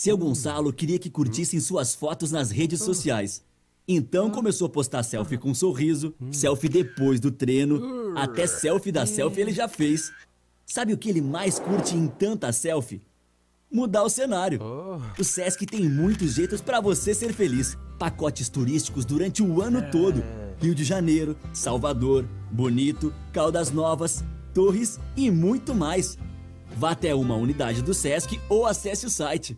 Seu Gonçalo queria que curtissem suas fotos nas redes sociais. Então começou a postar selfie com um sorriso, selfie depois do treino, até selfie da selfie ele já fez. Sabe o que ele mais curte em tanta selfie? Mudar o cenário. O Sesc tem muitos jeitos para você ser feliz. Pacotes turísticos durante o ano todo. Rio de Janeiro, Salvador, Bonito, Caldas Novas, Torres e muito mais. Vá até uma unidade do Sesc ou acesse o site.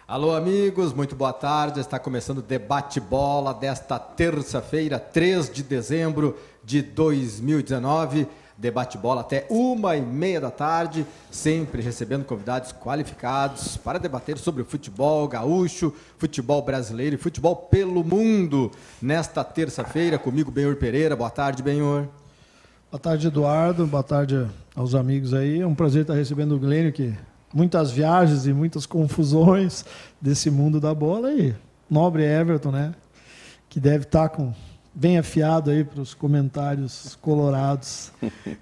Alô, amigos, muito boa tarde. Está começando o Debate Bola desta terça-feira, 3 de dezembro de 2019. Debate Bola até 1h30 da tarde, sempre recebendo convidados qualificados para debater sobre o futebol gaúcho, futebol brasileiro e futebol pelo mundo. Nesta terça-feira, comigo, Benhur Pereira. Boa tarde, Benhur. Boa tarde, Eduardo. Boa tarde aos amigos aí. É um prazer estar recebendo o Glênio, que muitas viagens e muitas confusões desse mundo da bola, e nobre Everton, né, que deve estar bem afiado aí para os comentários colorados.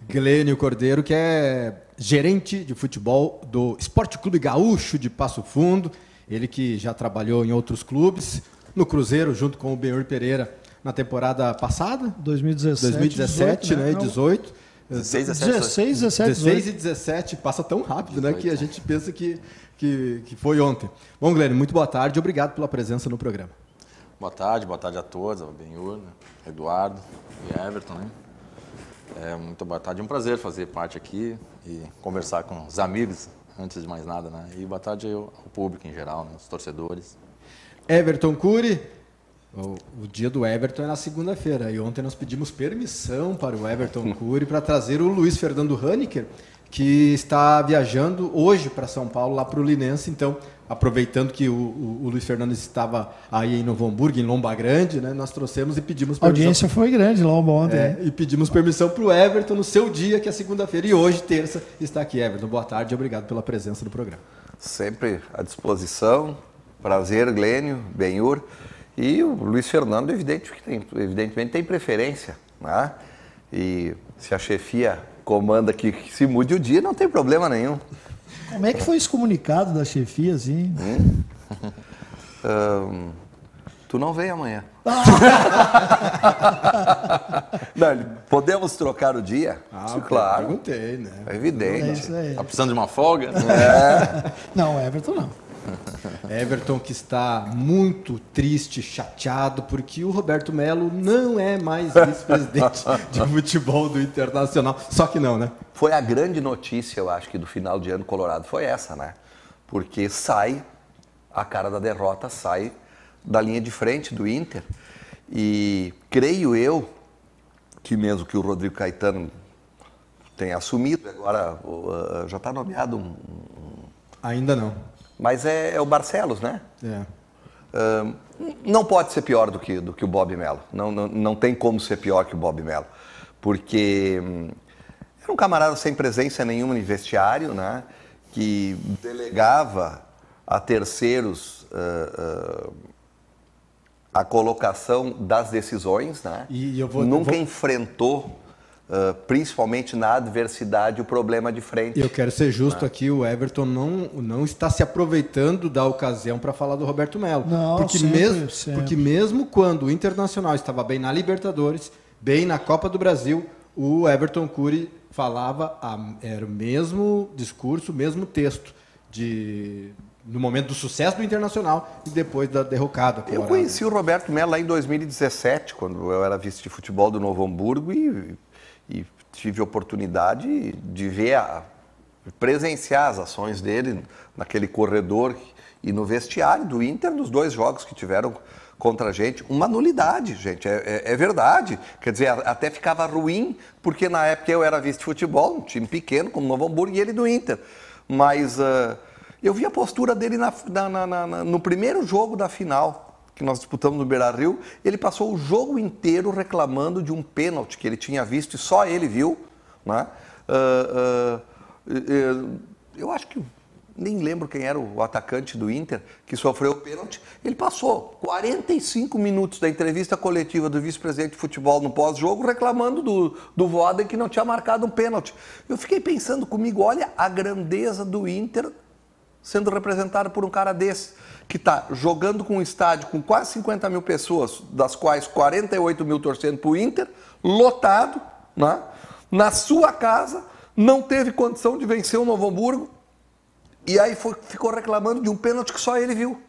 Glênio Cordeiro, que é gerente de futebol do Esporte Clube Gaúcho de Passo Fundo, ele que já trabalhou em outros clubes, no Cruzeiro junto com o Benhur Pereira na temporada passada, 2017, 18, né, e 18. 16 e 17, passa tão rápido, 18, né, que a gente pensa que foi ontem. Bom, Glênio, muito boa tarde, obrigado pela presença no programa. Boa tarde a todos, ao Benhur, né, Eduardo e Everton, né? Muito boa tarde, é um prazer fazer parte aqui e conversar com os amigos, antes de mais nada, né? E boa tarde ao público em geral, né, os torcedores. Everton Cury. O dia do Everton é na segunda-feira, e ontem nós pedimos permissão para o Everton Cury para trazer o Luiz Fernando Haniker, que está viajando hoje para São Paulo, lá para o Linense. Então, aproveitando que o Luiz Fernando estava aí em Novo Hamburgo, em Lomba Grande, né, nós trouxemos e pedimos permissão. A audiência foi grande lá ontem. E pedimos permissão para o Everton no seu dia, que é segunda-feira, e hoje, terça, está aqui. Everton, boa tarde e obrigado pela presença no programa. Sempre à disposição. Prazer, Glênio, Benhur. E o Luiz Fernando, evidentemente, tem preferência, né? E se a chefia comanda que se mude o dia, não tem problema nenhum. Como é que foi esse comunicado da chefia, assim? Tu não vem amanhã. Não, podemos trocar o dia? Claro. Perguntei, né? É evidente. É isso aí. Tá precisando de uma folga? Não, Everton não. Everton, que está muito triste, chateado, porque o Roberto Melo não é mais vice-presidente de futebol do Internacional. Só que não, né? Foi a grande notícia, eu acho, que do final de ano colorado foi essa, né? Porque sai, a cara da derrota sai da linha de frente do Inter. E creio eu que mesmo que o Rodrigo Caetano tenha assumido, agora já está nomeado Ainda não. Mas é o Barcelos, né? Não pode ser pior do que o Bob Melo. Não tem como ser pior que o Bob Melo. Porque era um camarada sem presença nenhuma no vestiário, né? Que delegava a terceiros a colocação das decisões, né? Nunca enfrentou, principalmente na adversidade, o problema de frente. Eu quero ser justo aqui, o Everton não está se aproveitando da ocasião para falar do Roberto Melo. Não, porque mesmo quando o Internacional estava bem na Libertadores, bem na Copa do Brasil, o Everton Cury falava, era o mesmo discurso, o mesmo texto no momento do sucesso do Internacional e depois da derrocada. Eu conheci o Roberto Melo lá em 2017, quando eu era vice de futebol do Novo Hamburgo, e tive a oportunidade de presenciar as ações dele naquele corredor e no vestiário do Inter, nos 2 jogos que tiveram contra a gente. Uma nulidade, gente, é verdade. Quer dizer, até ficava ruim, porque na época eu era vice de futebol, um time pequeno, como o Novo Hamburgo, e ele do Inter. Mas eu vi a postura dele no primeiro jogo da final, que nós disputamos no Beira-Rio. Ele passou o jogo inteiro reclamando de um pênalti que ele tinha visto e só ele viu, né? Eu acho que nem lembro quem era o atacante do Inter, que sofreu o pênalti. Ele passou 45 minutos da entrevista coletiva do vice-presidente de futebol no pós-jogo reclamando do Voaden que não tinha marcado um pênalti. Eu fiquei pensando comigo, olha a grandeza do Inter sendo representado por um cara desse, que está jogando com um estádio com quase 50 mil pessoas, das quais 48 mil torcendo para o Inter, lotado, né? Na sua casa, não teve condição de vencer o Novo Hamburgo, e aí ficou reclamando de um pênalti que só ele viu.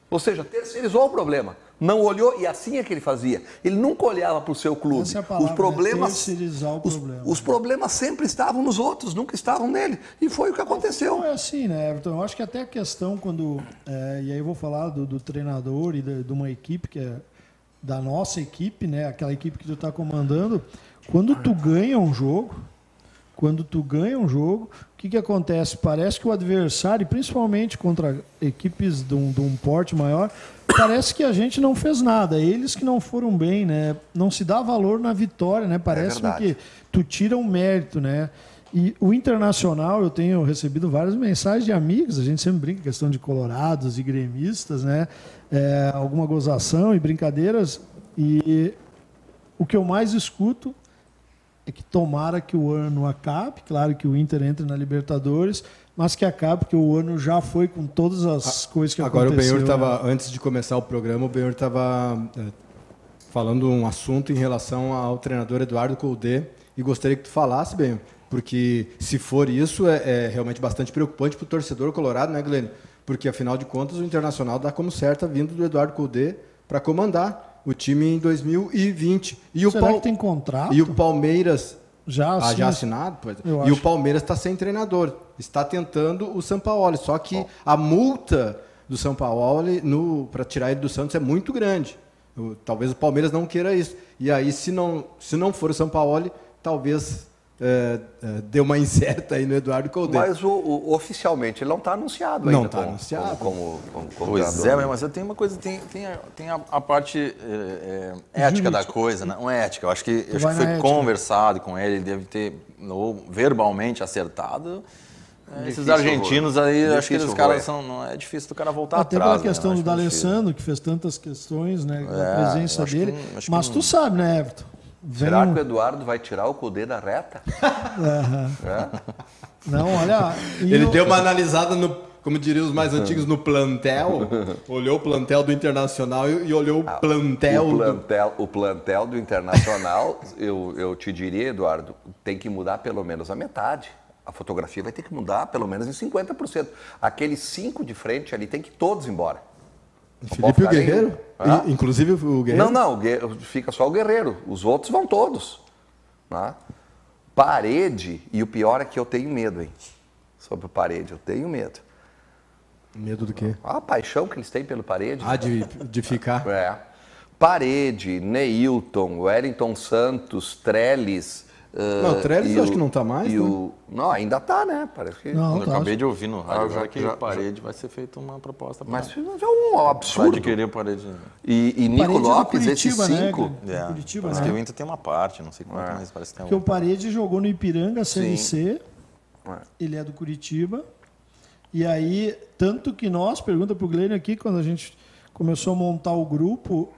Ou seja, terceirizou o problema. Não olhou, e assim é que ele fazia. Ele nunca olhava para o seu clube. Essa é a palavra, os problemas, terceirizar o problema. Os problemas sempre estavam nos outros, nunca estavam nele. E foi o que aconteceu. Não é assim, né, Everton? Eu acho que até a questão quando... e aí eu vou falar do treinador e de uma equipe que é da nossa equipe, né? Aquela equipe que tu está comandando. Quando tu ganha um jogo... o que acontece? Parece que o adversário, principalmente contra equipes de um porte maior, parece que a gente não fez nada. Eles que não foram bem, né? Não se dá valor na vitória, né? Parece que tu tira um mérito, né? E o Internacional, eu tenho recebido várias mensagens de amigos, a gente sempre brinca questão de colorados e gremistas, né? Alguma gozação e brincadeiras. E o que eu mais escuto é que tomara que o ano acabe, claro que o Inter entre na Libertadores, mas que acabe, porque o ano já foi com todas as coisas que aconteceram. Agora o Benhur estava, antes de começar o programa, o Benhur estava falando um assunto em relação ao treinador Eduardo Coudet, e gostaria que tu falasse, Benhur, porque se for isso, é realmente bastante preocupante para o torcedor colorado, né, Glênio? Porque, afinal de contas, o Internacional dá como certa a vinda do Eduardo Coudet para comandar o time em 2020. Será que tem contrato? E o Palmeiras... Já assinado? Pois. E o Palmeiras está sem treinador. Está tentando o Sampaoli. Só que a multa do Sampaoli para tirar ele do Santos é muito grande. Talvez o Palmeiras não queira isso. E aí, se não for o Sampaoli, talvez dê uma incerta aí no Eduardo Coudet. Mas oficialmente ele não está anunciado ainda. Não está anunciado. Como pois mas eu tenho uma coisa, tem a parte ética da coisa, né? Não é ética, eu acho que foi conversado com ele deve ter verbalmente acertado. Esses argentinos aí, acho que os caras não é difícil do cara voltar atrás. Teve a questão do D'Alessandro, que fez tantas questões, né? A presença dele. Mas tu sabe, né, Everton? Será que o Eduardo vai tirar o Coudet da reta? Não, olha... Ele deu uma analisada, como diriam os mais antigos, no plantel. Olhou o plantel do Internacional e olhou o plantel... O plantel do Internacional, eu te diria, Eduardo, tem que mudar pelo menos a metade. A fotografia vai ter que mudar pelo menos em 50%. Aqueles 5 de frente ali tem que todos embora. Felipe e o Guerreiro? Inclusive o Guerreiro? Não, fica só o Guerreiro. Os outros vão todos. Né? Parede, e o pior é que eu tenho medo, hein? Sobre o Parede, eu tenho medo. Medo do quê? A paixão que eles têm pelo Parede. De ficar? Parede, Neilton, Wellington Santos, Trellis... Não, o Trellis eu acho que não está mais. Não, ainda está, né? Parece que... Eu acabei de ouvir no rádio já que o Parede vai ser feita uma proposta para... Mas isso é um absurdo. Vai adquirir o Parede. E Nico Lopes, esses 5... Né? Curitiba, parece que o Inter tem uma parte, não sei quanto, mas parece que tem porque o Parede jogou no Ipiranga, Série C. Ele é do Curitiba. E aí, tanto que nós, pergunta para o Glênio aqui, quando a gente começou a montar o grupo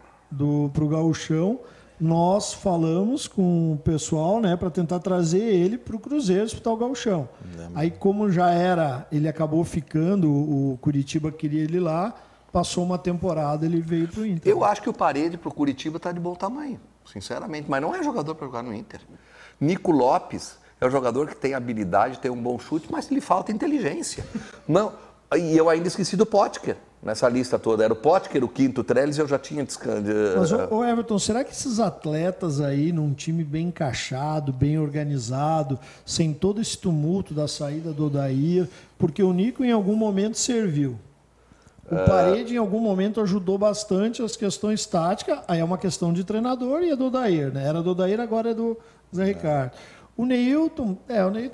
pro Gauchão, nós falamos com o pessoal, né, para tentar trazer ele para o Cruzeiro disputar o Gauchão. Aí, como já era, ele acabou ficando, o Curitiba queria ele lá, passou uma temporada, ele veio para o Inter. Eu acho que o Parede para o Curitiba está de bom tamanho, sinceramente, mas não é jogador para jogar no Inter. Nico Lopes é um jogador que tem habilidade, tem um bom chute, mas lhe falta inteligência. Não, e eu ainda esqueci do Potker. Nessa lista toda, era o Potker, o quinto, o Trellis, eu já tinha... Mas, Everton, será que esses atletas aí, num time bem encaixado, bem organizado, sem todo esse tumulto da saída do Odair, porque o Nico em algum momento serviu, o Parede em algum momento ajudou bastante as questões táticas, aí é uma questão de treinador e é do Odair, né? Era do Odair, agora é do Zé Ricardo. O Neilton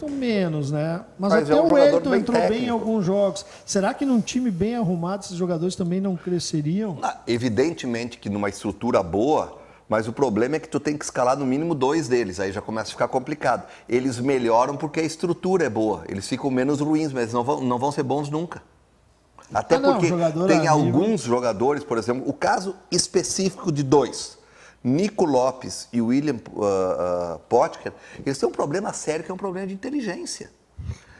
menos, né? Mas até o Wellington entrou bem em alguns jogos. Será que num time bem arrumado esses jogadores também não cresceriam? Evidentemente que numa estrutura boa, Mas o problema é que tu tem que escalar no mínimo 2 deles, aí já começa a ficar complicado. Eles melhoram porque a estrutura é boa, eles ficam menos ruins, mas não vão ser bons nunca. Até porque tem alguns jogadores, por exemplo, o caso específico de 2, Nico Lopes e William Potker, eles têm um problema sério que é um problema de inteligência.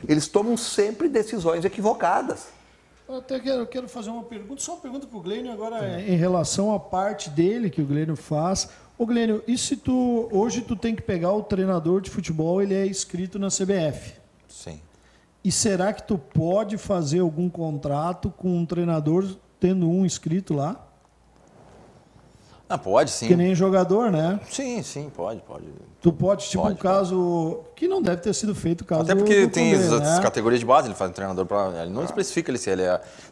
Eles tomam sempre decisões equivocadas. Eu até quero fazer uma pergunta, só uma pergunta para o Glênio agora em relação à parte dele que o Glênio faz. Ô Glênio, e se hoje tu tem que pegar o treinador de futebol, ele é inscrito na CBF? Sim. E será que tu pode fazer algum contrato com um treinador tendo um inscrito lá? Ah, pode sim. Que nem jogador, né? Sim, pode. Tu pode, tipo um caso que não deve ter sido feito o caso até porque do tem Condé, as né? categorias de base, ele faz um treinador ele não especifica se ele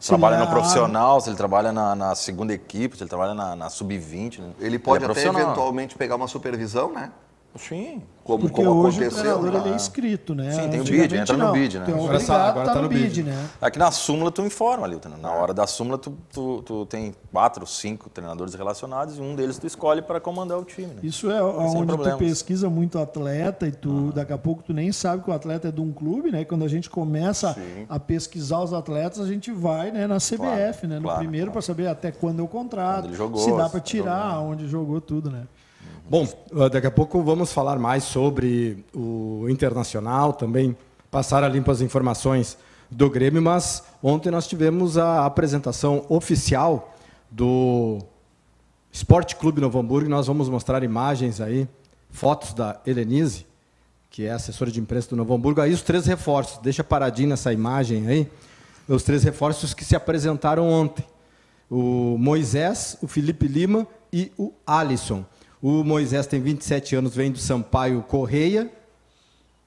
trabalha no profissional, se ele trabalha na segunda equipe, se ele trabalha na sub-20. Né? Ele pode ele até eventualmente pegar uma supervisão, né? Sim. Como Porque hoje aconteceu. o treinador ele é inscrito, né? Sim, tem o bid, entra no bid, né? Tu é Agora obrigado tá tá no no bid, né? Aqui na súmula tu informa ali, na hora da súmula tu tem 4, 5 treinadores relacionados e um deles tu escolhe para comandar o time. Né? Isso é onde tu problemas. pesquisa muito atleta e daqui a pouco tu nem sabe que o atleta é de um clube, né? Quando a gente começa a pesquisar os atletas, a gente vai, né, na CBF, né? No primeiro para saber até quando é o contrato, Quando ele jogou, se dá para tirar, onde jogou tudo, né? Bom, daqui a pouco vamos falar mais sobre o Internacional, também passar a limpo as informações do Grêmio, mas ontem nós tivemos a apresentação oficial do Esporte Clube Novo Hamburgo. Nós vamos mostrar imagens aí, fotos da Helenise, que é assessora de imprensa do Novo Hamburgo. Aí os 3 reforços, deixa paradinho nessa imagem aí, os 3 reforços que se apresentaram ontem. O Moisés, o Felipe Lima e o Alisson. O Moisés tem 27 anos, vem do Sampaio Correia,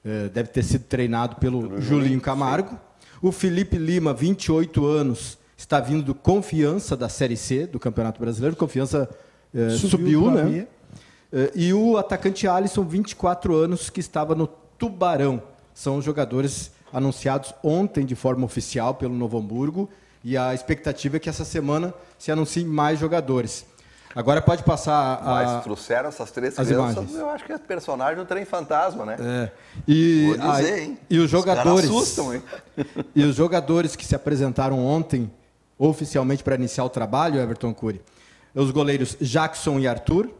deve ter sido treinado pelo Julinho Camargo. Sim. O Felipe Lima, 28 anos, está vindo do Confiança da Série C do Campeonato Brasileiro. Confiança subiu, né? E o atacante Alisson, 24 anos, que estava no Tubarão. São os jogadores anunciados ontem de forma oficial pelo Novo Hamburgo. E a expectativa é que essa semana se anunciem mais jogadores. Agora pode passar Mas trouxeram essas 3 crianças, imagens. Eu acho que é personagem do Trem Fantasma, né? Vou dizer, hein? E os jogadores... Os caras assustam, hein? E os jogadores que se apresentaram ontem, oficialmente para iniciar o trabalho, Everton Cury, os goleiros Jackson e Arthur,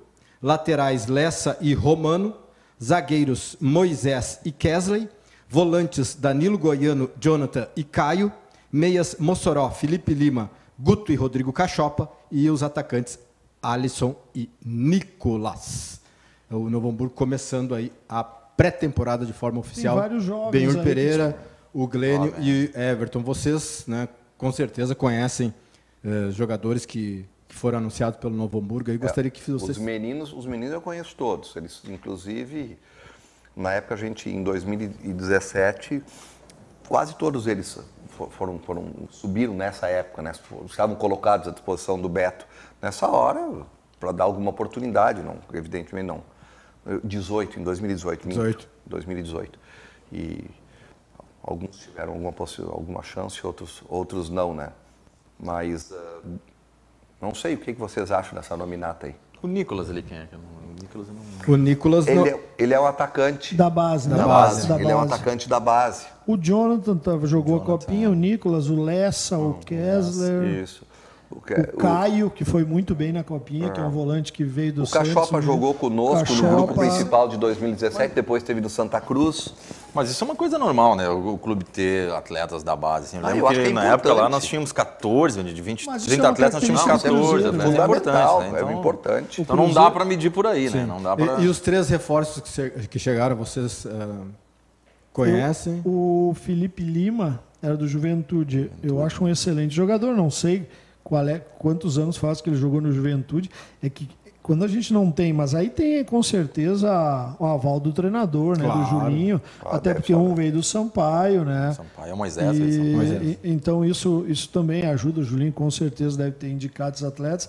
laterais Lessa e Romano, zagueiros Moisés e Kesley, volantes Danilo Goiano, Jonathan e Caio, meias Mossoró, Felipe Lima, Guto e Rodrigo Cachopa, e os atacantes Alisson e Nicolas. O Novo Hamburgo começando aí a pré-temporada de forma oficial. Tem vários jogos. Benhur Pereira, o Glênio e Everton. Vocês, né, com certeza conhecem jogadores que foram anunciados pelo Novo Hamburgo. Eu gostaria que vocês... Os meninos eu conheço todos. Eles, inclusive, na época, em 2017, quase todos eles subiram nessa época, né? Estavam colocados à disposição do Beto nessa hora para dar alguma oportunidade, não, evidentemente não. Em 2018. E alguns tiveram alguma chance, outros não, né? Mas não sei o que vocês acham dessa nominata aí. O Nicolas ali, quem é? O Nicolas não... O Nicolas ele é o atacante da base, né? Ele é um atacante da base. O Jonathan jogou a copinha, o Nicolas, o Lessa, o Kessler. Isso. O Caio, que foi muito bem na copinha, que é um volante que veio do Santos. O Cachopa jogou conosco no grupo principal de 2017, depois teve no Santa Cruz. Mas isso é uma coisa normal, né? O clube ter atletas da base. Assim. Eu lembro eu acho que na época lá nós tínhamos 14, de 20, 30 atletas nós tínhamos 14. É fundamental, né? Então, é importante. Então não dá para medir por aí, né? Não dá pra... E os 3 reforços que chegaram, vocês conhecem? O Felipe Lima era do Juventude. Eu acho um excelente jogador, não sei quantos anos faz que ele jogou no Juventude. É que quando a gente não tem, mas aí tem com certeza o aval do treinador, né? Claro, do Julinho, até porque um veio do Sampaio, né? Sampaio é o Moisés. Então isso também ajuda. O Julinho com certeza deve ter indicado os atletas.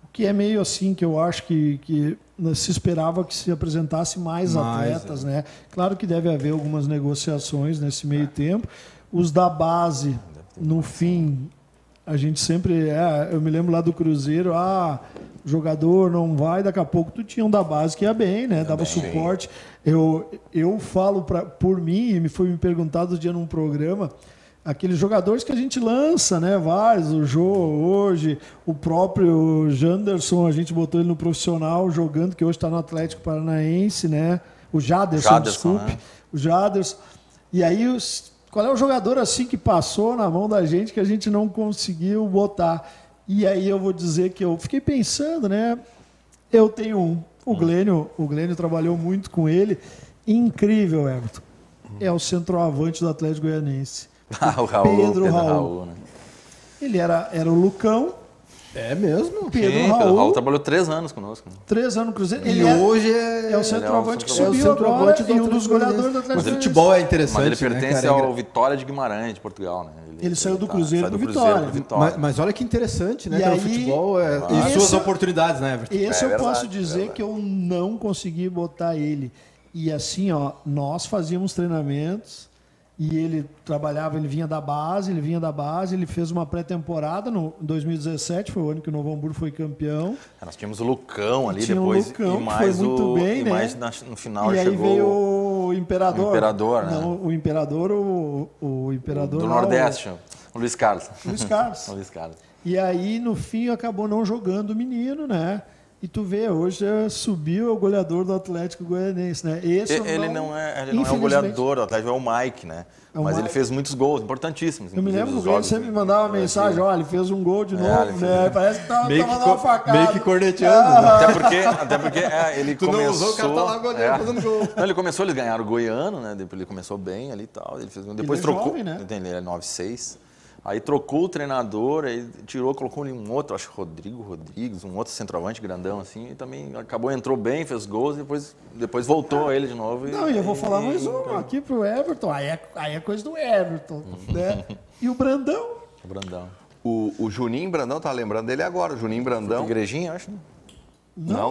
O que é meio assim que eu acho que se esperava que se apresentasse mais atletas, né? Claro que deve haver algumas negociações nesse meio tempo. Os da base, no fim, a gente sempre... eu me lembro lá do Cruzeiro, jogador não vai, daqui a pouco tu tinha um da base que ia bem, né? Dava suporte. Eu falo por mim, e foi me perguntado um dia num programa, aqueles jogadores que a gente lança, né? Vários, o Jô hoje, o próprio Janderson, a gente botou ele no profissional jogando, que hoje está no Atlético Paranaense, né? O Jaderson, desculpe. Né? O Jaderson. E aí, qual é o jogador assim que passou na mão da gente que a gente não conseguiu botar? E aí eu vou dizer que eu fiquei pensando, né? Eu tenho o Glênio trabalhou muito com ele. Incrível, Everton. É o centroavante do Atlético Goianiense. O Raul. Pedro Raul. Né? Ele era o Lucão. É mesmo? Pedro Raul trabalhou 3 anos conosco. 3 anos no Cruzeiro. Ele hoje é o centroavante que subiu agora e um dos goleadores do Atlético. Mas o futebol é interessante. Mas ele pertence ao Vitória de Guimarães, de Portugal, né? Ele saiu do Cruzeiro do Vitória. Mas olha que interessante, né? O futebol tem suas oportunidades, né, Everton? Esse eu posso dizer que eu não consegui botar ele. E assim, nós fazíamos treinamentos e ele trabalhava, ele vinha da base, ele fez uma pré-temporada no 2017, foi o ano que o Novo Hamburgo foi campeão. Nós tínhamos o Lucão ali depois. O Lucão, e mais foi muito bem, e né? mais no final e aí chegou veio o Imperador. O Imperador, né? Não, o Imperador, o Imperador do Nordeste, o Luiz Carlos. Luiz Carlos. O Luiz Carlos. E aí, no fim, acabou não jogando o menino, né? E tu vê, hoje subiu o goleador do Atlético Goianiense, né? Ele não é o goleador do Atlético, é o Mike, né? Mas ele fez muitos gols importantíssimos. Eu me lembro que o Grêmio sempre me mandava uma mensagem, olha, ele fez um gol de novo, né? Parece que tava dando uma facada. Meio que corneteando. Até porque ele tu começou... não usou, o cara tá lá goleando, fazendo gol. Não, ele começou, eles ganharam o Goiano, né? Depois ele começou bem ali e tal. Depois ele trocou. Jovem, né? Ele é 9'6". Aí trocou o treinador, aí colocou um outro, acho que Rodrigo Rodrigues, um outro centroavante grandão assim, e também entrou bem, fez gols e depois voltou ele de novo. Não, e eu vou falar mais uma aqui pro Everton, aí é coisa do Everton, né? E o Brandão? O Brandão. O Juninho Brandão, tá lembrando dele agora, o Juninho Brandão. Igrejinha, acho, né? Não.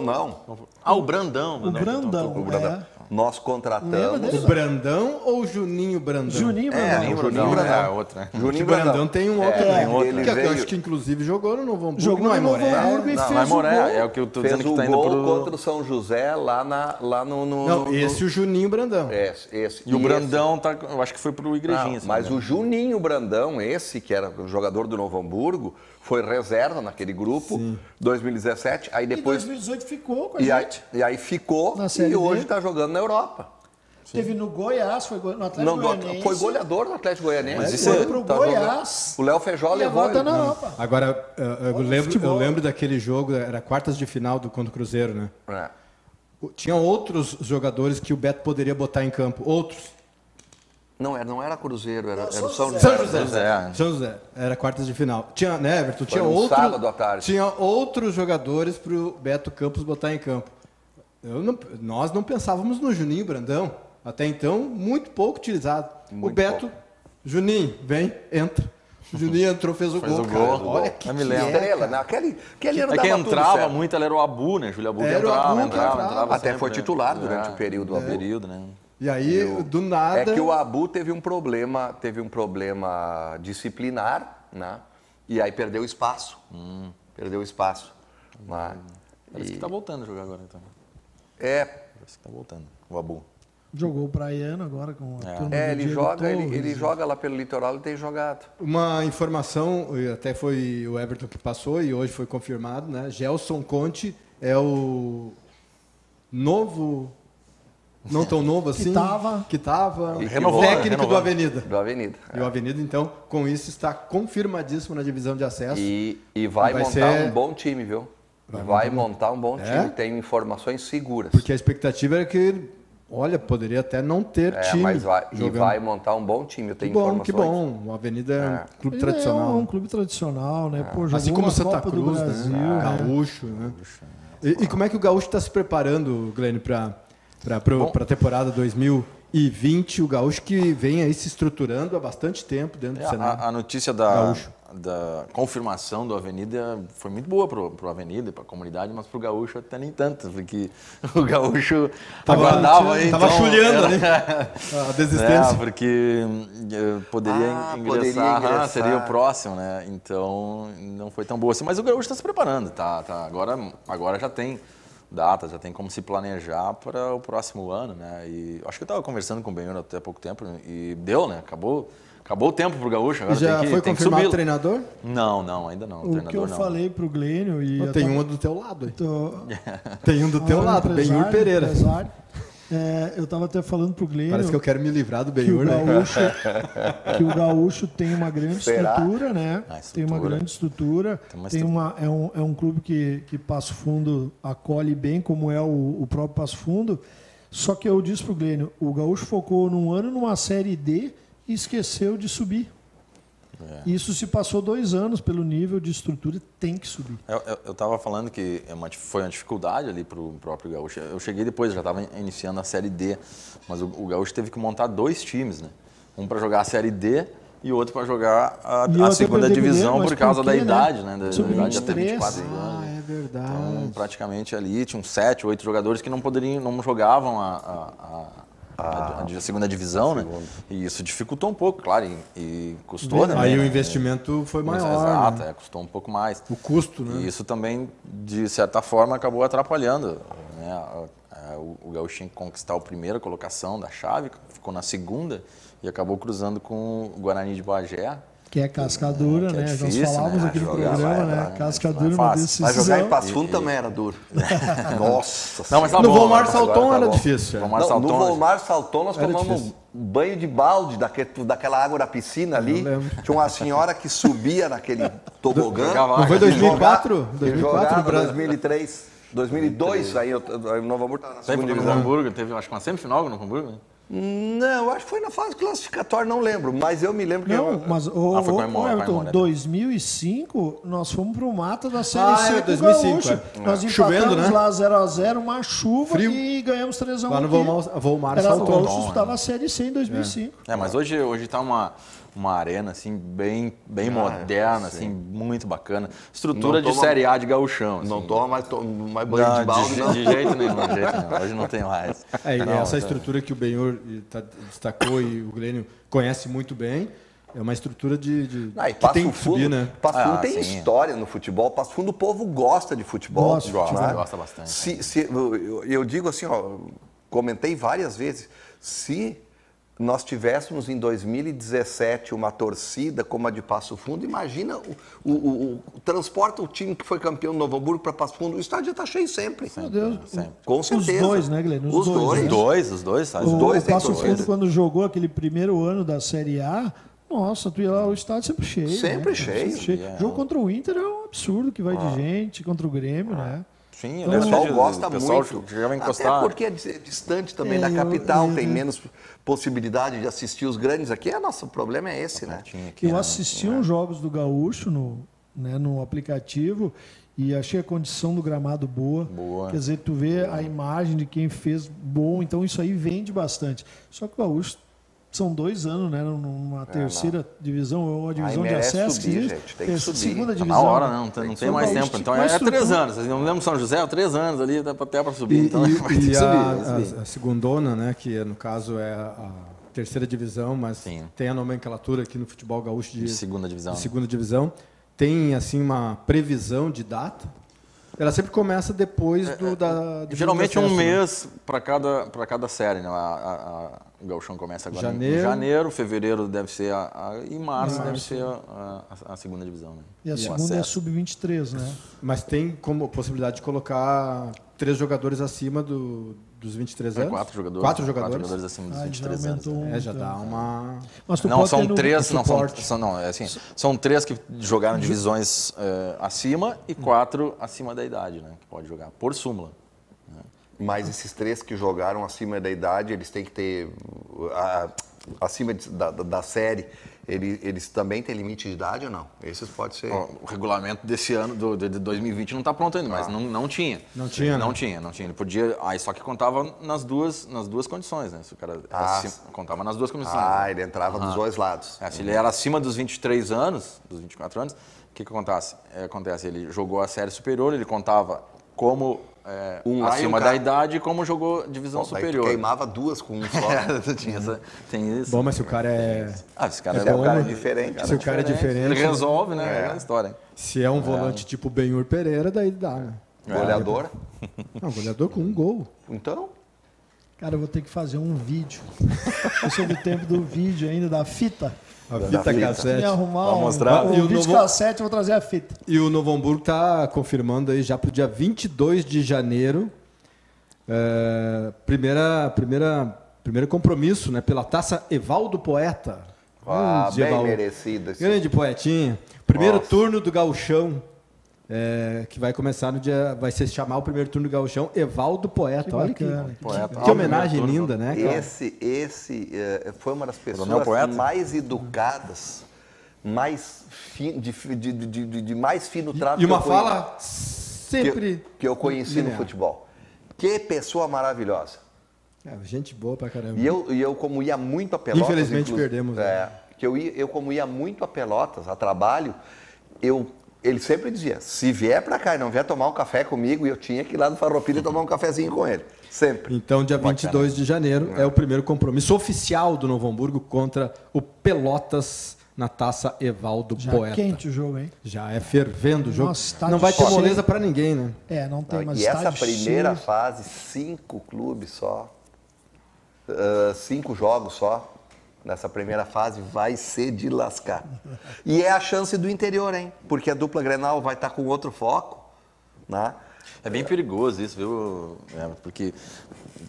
O Brandão. O Brandão. Nós contratamos... O Brandão ou o Juninho Brandão? Juninho Brandão. Juninho Brandão. É outro, né? Juninho Brandão tem um outro. Ele que eu acho que inclusive jogou no Novo Hamburgo. Jogou no Novo Hamburgo e fez o gol. É o que eu tô dizendo que tá indo pro... contra o São José lá no... Não, esse é o Juninho Brandão. Esse. E o Brandão, eu acho que foi pro Igrejinha. Mas o Juninho Brandão, esse que era o jogador do Novo Hamburgo, foi reserva naquele grupo, 2017, aí depois... Em 2018 ficou com a gente. E aí ficou e hoje está jogando na Europa. Teve no Goiás, foi no Atlético Goianiense. Foi goleador no Atlético Goianiense. Mas isso foi pro Goiás. O Léo Feijó levou ele. Na Europa. Agora, eu lembro daquele jogo, era quartas de final contra o Cruzeiro, né? Tinha outros jogadores que o Beto poderia botar em campo. Outros. Não era Cruzeiro, era o São José. Era quartas de final. Tinha, né, Everton? Sábado à tarde. Tinha outros jogadores para o Beto Campos botar em campo. Nós não pensávamos no Juninho Brandão. Até então, muito pouco utilizado. O Beto, Juninho, vem, entra. O Juninho entrou, fez o gol. Olha que estrela, né? Aquele ano quem entrava muito, ele era o Abu, né? Júlio Abu entrava. Até foi titular durante o período. Né? E aí, do nada... É que o Abu teve um problema disciplinar, né? E aí perdeu espaço. Parece que tá voltando a jogar agora, então. Parece que tá voltando, o Abu. Jogou o Praiano agora com a turma ele joga lá pelo litoral e tem jogado. Uma informação, até foi o Everton que passou e hoje foi confirmado, né? Gelson Conte é o novo... Não tão novo assim. Que estava. Técnico do Avenida. E o Avenida, então, com isso, está confirmadíssimo na divisão de acesso. E vai montar um bom time, viu? Vai montar um bom time. Tem informações seguras. Porque a expectativa era que, poderia até não ter time. Mas vai montar um bom time. Eu tenho informações. Que bom. O Avenida é um clube tradicional. É um clube tradicional, né? Pô, assim como o Santa Copa Cruz, do Brasil, né? Gaúcho, né? E como é que o Gaúcho está se preparando, Glênio, para a temporada 2019? 2020, o Gaúcho que vem aí se estruturando há bastante tempo dentro do cenário. A notícia da confirmação do Avenida foi muito boa pro Avenida, para a comunidade, mas pro Gaúcho até nem tanto, porque o Gaúcho aguardava aí. Tava chulhando ali a desistência. Porque poderia ingressar, seria o próximo, né? Então não foi tão boa assim. Mas o Gaúcho está se preparando, tá? Agora já tem data, já tem como se planejar para o próximo ano, né? E acho que eu estava conversando com o Benhur até há pouco tempo e deu, né? Acabou o tempo pro Gaúcho, agora já foi confirmado o treinador? Não, ainda não. O que eu falei pro Glênio... E tem um do teu lado aí. Tem um do teu lado, Benhur Pereira. Eu estava até falando pro Glênio... Parece que eu quero me livrar do Benhur, né? Que o Gaúcho tem uma grande estrutura, né? Tem uma grande estrutura. É um clube que Passo Fundo acolhe bem, como é o próprio Passo Fundo. Só que eu disse pro Glênio, o Gaúcho focou num ano numa Série D e esqueceu de subir. Isso se passou 2 anos pelo nível de estrutura, tem que subir. Eu estava falando que foi uma dificuldade ali para o próprio Gaúcho. Eu cheguei depois, já estava iniciando a Série D, mas o Gaúcho teve que montar 2 times, né? Um para jogar a Série D e outro para jogar a segunda divisão por causa da idade, né? Da idade de até 24 anos. É verdade. Então, praticamente ali tinham 7, 8 jogadores que não jogavam a segunda divisão, né? E isso dificultou um pouco, claro, e custou, né? Aí o investimento foi maior. Exato, né? Custou um pouco mais. O custo, né? E isso também, de certa forma, acabou atrapalhando, né? O Gaúcho tinha que conquistar a primeira colocação da chave, ficou na segunda e acabou cruzando com o Guarani de Bagé. Que é casca dura, né? Difícil, nós falávamos aqui no programa, né? Casca dura, uma decisão. Mas jogar em Passo Fundo também era duro. Nossa. Não, mas tá no bom, Volmar Salton era difícil. No Volmar Salton nós tomamos banho de balde daquela água da piscina ali. Tinha uma senhora que subia naquele tobogã. Não foi 2004? 2004, 2003. 2002, aí o Novo Hamburgo estava na segunda divisão. Novo Hamburgo, teve acho que uma semifinal no Novo Hamburgo, né? Não, acho que foi na fase classificatória, não lembro, mas eu me lembro que... Mas Everton, 2005, nós fomos pro mata da Série C 2005, Nós chovendo, né? Lá 0x0, uma chuva frio. E ganhamos 3x1 lá no Volmar Salton. O Gaúcho estava a Série C em 2005. Mas hoje tá uma arena assim bem moderna, assim, muito bacana. Estrutura de Série A de gauchão. Assim. Não toma mais banho de balde, não. De jeito nenhum, Hoje não tem mais. Essa estrutura que o Benhur destacou e o Glênio conhece muito bem, é uma estrutura que tem que subir, né? Passo Fundo tem história no futebol. Passo Fundo, o povo gosta de futebol. Gosta bastante. Eu digo assim, comentei várias vezes, se nós tivéssemos em 2017 uma torcida como a de Passo Fundo, imagina transporta o time que foi campeão do Novo Hamburgo para Passo Fundo, o estádio já está cheio sempre. Meu Deus. Sempre. Com certeza. Os dois, né, Glênio? Os dois. Os dois. O Passo Fundo, quando jogou aquele primeiro ano da Série A, nossa, tu ia lá, o estádio sempre cheio. Sempre cheio. Jogo contra o Inter é um absurdo que vai de gente, contra o Grêmio, né? Sim, o pessoal gosta muito. Encostar. Até porque é distante também da capital, tem menos possibilidade de assistir os grandes aqui. Nosso problema é esse, né? Eu assisti uns jogos do Gaúcho no aplicativo e achei a condição do gramado boa. Quer dizer, tu vê a imagem de quem fez bom, então isso aí vende bastante. Só que o Gaúcho são 2 anos, né? Numa terceira divisão, ou uma divisão de acesso. Subir, gente, tem que subir. Segunda divisão. Na hora, não tem mais tempo. Então é 3 anos. Vocês não lembram São José? 3 anos ali, dá até para subir. Então vai ter que subir. A segundona, né? Que no caso é a terceira divisão, mas tem a nomenclatura aqui no futebol gaúcho de segunda divisão. Segunda divisão. Tem assim uma previsão de data. Ela sempre começa depois da geralmente acesso, um mês para cada série, né? O Gauchão começa agora em janeiro, fevereiro deve ser e março deve ser a segunda divisão. Né? E a segunda é sub-23, né? Mas tem como possibilidade de colocar 3 jogadores acima dos 23 anos? 4 jogadores. 4 jogadores? 4 jogadores acima dos 23 anos. Já dá uma... Mas tu não, pode são ter 3, são 3 que jogaram divisões acima e 4 acima da idade, né? Que pode jogar, por súmula. Né? Mas esses 3 que jogaram acima da idade, eles têm que ter, acima da série, eles também têm limite de idade ou não? Esses pode ser... O regulamento desse ano, de 2020, não está pronto ainda, mas não tinha. Não tinha, Não né? tinha. Ele podia... Aí só que contava nas duas condições, né? Se o cara contava nas duas condições. Ele entrava dos dois lados. Se ele era acima dos 23 anos, dos 24 anos, o que acontece? Ele jogou a série superior, ele contava como acima da idade e como jogou divisão superior. Queimava duas com um só. Tem isso. Bom, mas se o cara é... Esse cara É um cara diferente. Se o cara é diferente... Ele resolve, né? É aquela história. Hein? Se é um volante tipo Benhur Pereira, daí dá, né? Goleador. Não, goleador com um gol. Então... Cara, eu vou ter que fazer um vídeo. Eu sou do tempo do vídeo ainda, da fita. A fita cassete. Me arrumar Pra mostrar. um vídeo cassete, eu vou trazer a fita. E o Novo Hamburgo está confirmando aí já para o dia 22 de janeiro, primeiro compromisso, né, pela Taça Evaldo Poeta. bem Evaldo. merecido. Grande poetinha. Primeiro Nossa. turno do Gauchão, que vai começar no dia... Vai se chamar o primeiro turno do Gauchão Evaldo Poeta. Que Olha bacana. que homenagem Primeiro linda, né, cara? Esse foi uma das pessoas Poeta. mais educadas, mais de mais fino trato E uma que eu conhe- fala sempre... que eu conheci no linear. futebol. Que pessoa maravilhosa. Gente boa pra caramba. E eu como ia muito a Pelotas... Infelizmente perdemos, né? Eu como ia muito a Pelotas, a trabalho, ele sempre dizia, se vier pra cá e não vier tomar um café comigo, eu tinha que ir lá no Farroupilha e tomar um cafezinho com ele. Sempre. Então, dia 22 de janeiro é o primeiro compromisso oficial do Novo Hamburgo contra o Pelotas na Taça Evaldo Já Poeta. quente o jogo, hein? Já é fervendo o jogo. Nossa, estádio não vai ter cheio. moleza pra ninguém, né? Não tem mais E essa estádio primeira cheio. fase, 5 clubes só, 5 jogos só, nessa primeira fase vai ser de lascar. E é a chance do interior, hein? Porque a dupla Grenal vai estar com outro foco, né? É bem perigoso isso, viu? Porque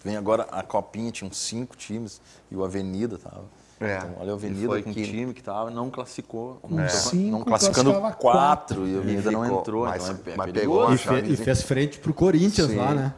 vem agora a Copinha, tinham 5 times e o Avenida tava. Então, olha, o Avenida foi com um quinto. time que tava, não classificou. cinco, Não classificando classificava 4 e o Avenida não ficou, entrou. mas- Então é mas perigoso. pegou E, a chave. e fez frente pro Corinthians Sim. lá, né?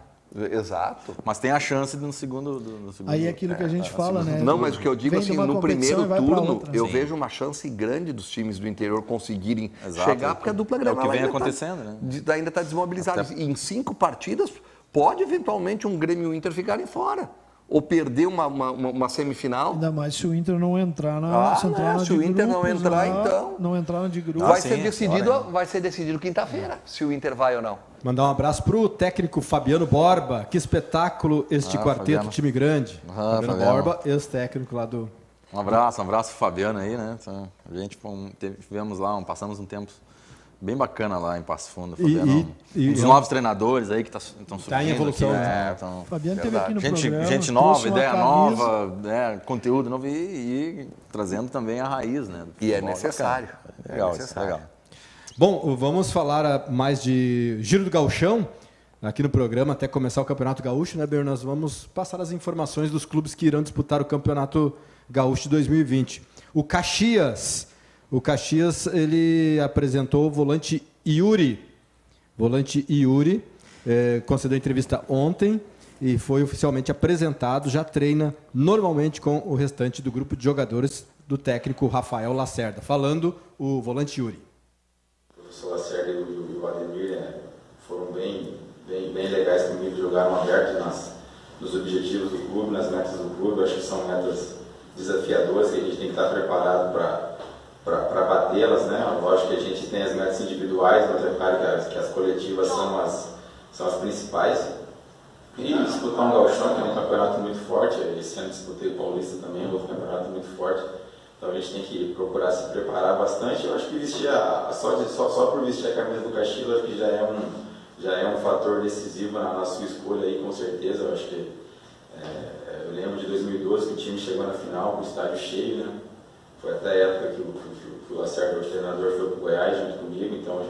Exato. Mas tem a chance no segundo. Aí é aquilo que a gente fala, né? Não, mas o que eu digo Vem assim, de uma no competição primeiro e vai pra turno, outra. eu Sim. vejo uma chance grande dos times do interior conseguirem Exato, chegar, porque a dupla é o Grenal que vem ainda acontecendo, ainda está desmobilizada. E em 5 partidas, pode eventualmente um Grêmio e o Inter ficarem fora. Ou perder uma semifinal. Ainda mais se o Inter não entrar na se o Inter não entrar, então- Não entrar na de grupo. Vai sim, ser é decidido, fora, vai ser decidido quinta-feira, se o Inter vai ou não. Mandar um abraço pro técnico Fabiano Borba. Que espetáculo este quarteto, Fabiano. time grande. Fabiano Fabiano. Borba, ex-técnico lá do... Um abraço pro Fabiano aí, né? Então, a gente tivemos lá, passamos um tempo bem bacana lá em Passo Fundo. Fabiano, um dos novos treinadores aí que estão surgindo. Tá em evolução, aqui, né? então, O Fabiano esteve aqui no gente programa. nova, trouxe uma ideia camisa. nova, conteúdo novo e trazendo também a raiz, né? do E é futebol. necessário. Bacana. Legal, isso é necessário. legal. Bom, vamos falar mais de Giro do Gauchão aqui no programa, até começar o Campeonato Gaúcho, né, Ber? Nós vamos passar as informações dos clubes que irão disputar o Campeonato Gaúcho de 2020. O Caxias, ele apresentou o volante Yuri. Concedeu entrevista ontem e foi oficialmente apresentado, já treina normalmente com o restante do grupo de jogadores do técnico Rafael Lacerda. Falando o volante Yuri. O professor Lacerda e o Ademir foram bem legais comigo, jogaram aberto nos objetivos do clube, nas metas do clube. Acho que são metas desafiadoras que a gente tem que estar preparado para batê-las, né? Lógico que a gente tem as metas individuais, mas é claro que as coletivas são as principais. E disputar um gauchão, que é um campeonato muito forte. Esse ano disputei o Paulista também, outro campeonato muito forte. Então a gente tem que procurar se preparar bastante. Eu acho que vestir só por vestir a camisa do Caxias, eu acho que já é um fator decisivo na sua escolha aí, com certeza. Eu acho que eu lembro de 2012 que o time chegou na final com o estádio cheio, né? Foi até a época que o Lacerda, o treinador, foi para o Goiás junto comigo, então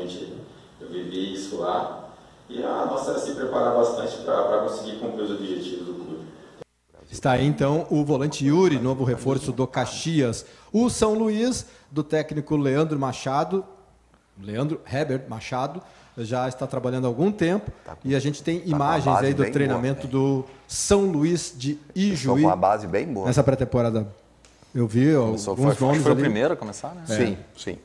eu vivi isso lá. E a nossa era se preparar bastante para conseguir cumprir os objetivos do clube. Está aí então o volante Yuri, novo reforço do Caxias. O São Luís, do técnico Leandro Herbert Machado, já está trabalhando há algum tempo e a gente tem imagens base aí do bem treinamento boa, do São Luís de Estou Ijuí com uma base bem boa. nessa pré-temporada. Eu vi Começou, alguns nomes foi o ali. primeiro a começar, né? Sim, sim.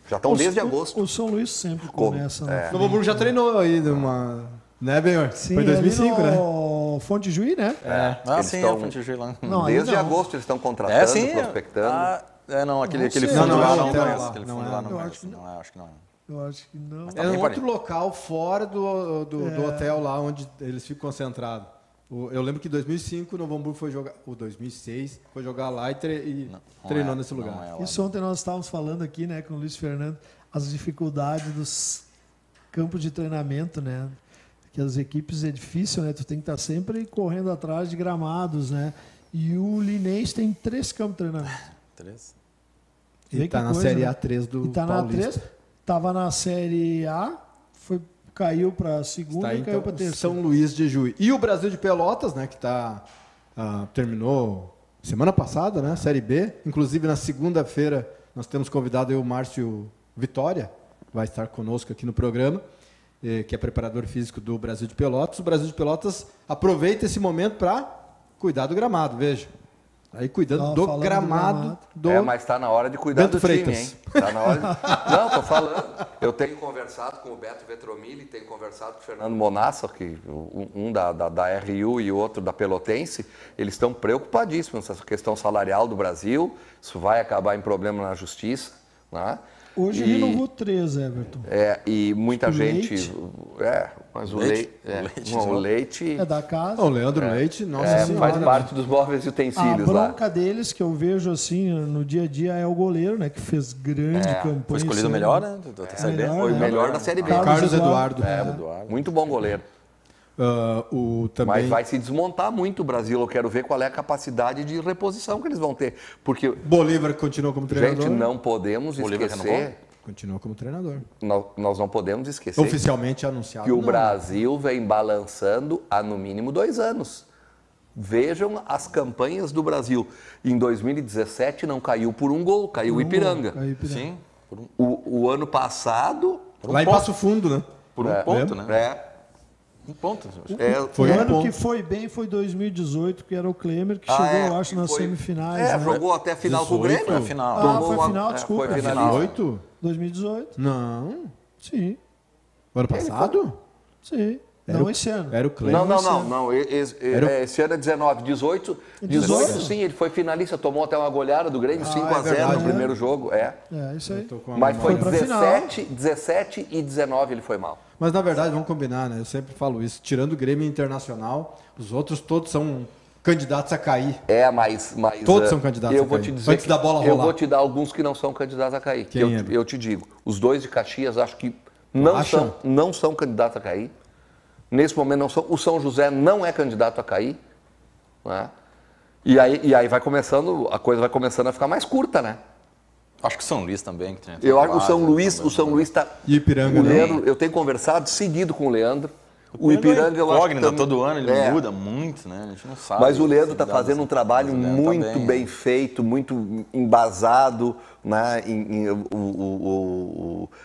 Já estão desde agosto. O São Luís sempre começa. O Novo Hamburgo já treinou aí numa... Né, Benhor? Sim, Foi 2005, né? Fonte Juí, né? Ah, Eles sim, estão- a Fonte Juí lá. Não, aí Desde não. agosto eles estão contratando, sim. prospectando. Não, aquele Não sei. fundo Não, lá não, não não, conheço. não, Aquele não fundo é. lá não Eu conheço. acho que Não é, acho que não é. Eu acho que não. Tá É bem um outro parecido. local fora do hotel lá onde eles ficam concentrados. Eu lembro que em 2005 o Novo Hamburgo foi jogar... O 2006 foi jogar lá e treinou nesse lugar. Não é lá. Isso ontem nós estávamos falando aqui, né, com o Luiz Fernando, as dificuldades dos campos de treinamento, né? Que as equipes é difícil, né? Tu tem que estar sempre correndo atrás de gramados, né? E o Linense tem 3 campos de treinamento. 3. E Vê tá que na coisa, Série né? A3 do E tá na Paulista. 3, tava na Série A, caiu para segunda Tá, e caiu então, para terceira. São Luís de Juí. E o Brasil de Pelotas, né, que terminou semana passada, né, Série B. Inclusive, na segunda-feira, nós temos convidado aí o Márcio Vitória, vai estar conosco aqui no programa, que é preparador físico do Brasil de Pelotas. O Brasil de Pelotas aproveita esse momento para cuidar do gramado, veja. Aí cuidando Ó, do falando do gramado. gramado. Do... Mas está na hora de cuidar Bento do time, Freitas. hein? Tá na hora de... Não, tô falando. Eu tenho conversado com o Beto Vetromilli, tenho conversado com o Fernando Monassa, que um da RU e o outro da Pelotense. Eles estão preocupadíssimos com essa questão salarial do Brasil. Isso vai acabar em problema na justiça, né? Hoje renovou 3, Everton. E muita O gente... Leite. Mas o Leite? leite... O Leite, o leite É da casa. O Leandro Leite, nossa senhora. faz parte dos móveis e A utensílios lá. bronca deles, que eu vejo assim no dia a dia, é o goleiro, né? Que fez grande campanha. Foi escolhido esse o melhor, ano. né? Da Série B. melhor, Foi o né? melhor da Série B. Carlos Eduardo. Eduardo. Muito bom goleiro. Também... Mas vai se desmontar muito o Brasil. Eu quero ver qual é a capacidade de reposição que eles vão ter. Porque, Bolívar continua como treinador. gente, não podemos Bolívar esquecer... Continua como treinador. Nós não podemos esquecer Oficialmente anunciado. que o não. Brasil vem balançando há no mínimo 2 anos. Vejam as campanhas do Brasil. Em 2017 não caiu por um gol, caiu o Ipiranga. Caiu o Ipiranga. Sim, por um O ano passado... Lá em Passo Fundo, né? Por um ponto, né? É, Um ponto. Foi o um ano ponto. que foi bem foi 2018, que era o Klemer, que Ah, chegou, é, eu acho, que nas foi- semifinais. né? jogou até a final com o 18, Grêmio. foi a final. Ah, Tomou foi uma- final, desculpa. Foi É finalista. 18? 2018? Não. Sim. Ano passado? Sim. Era Não o- esse ano. Era o Cleiton. Não. Esse ano é 19. 18, sim, ele foi finalista, tomou até uma goleada do Grêmio, 5-0 verdade, no primeiro jogo. É, isso aí. Tô com a Mas foi memória. Foi pra 17 e 19 ele foi mal. Mas na verdade, vamos combinar, né? Eu sempre falo isso. Tirando o Grêmio Internacional, os outros todos são candidatos a cair. Mas Todos são candidatos eu a vou cair. te dizer Antes da bola eu rolar. vou te dar alguns que não são candidatos a cair. Quem é? Eu te digo, os 2 de Caxias acho que Acha? não são candidatos a cair. Nesse momento não são. O São José não é candidato a cair. Né? E aí vai começando, a coisa vai começando a ficar mais curta, né? Acho que o São Luís também. Que tem Eu acho que o São base, Luís, também. o São Luís está. E Ipiranga O não. Leandro, eu tenho conversado seguido com o Leandro. O Ipiranga eu acho que Incógnita, todo ano ele É. muda muito, né? A gente não sabe. Mas o Leandro se está dá fazendo dessa- um trabalho mas o Leandro tá muito bem feito, muito embasado, né,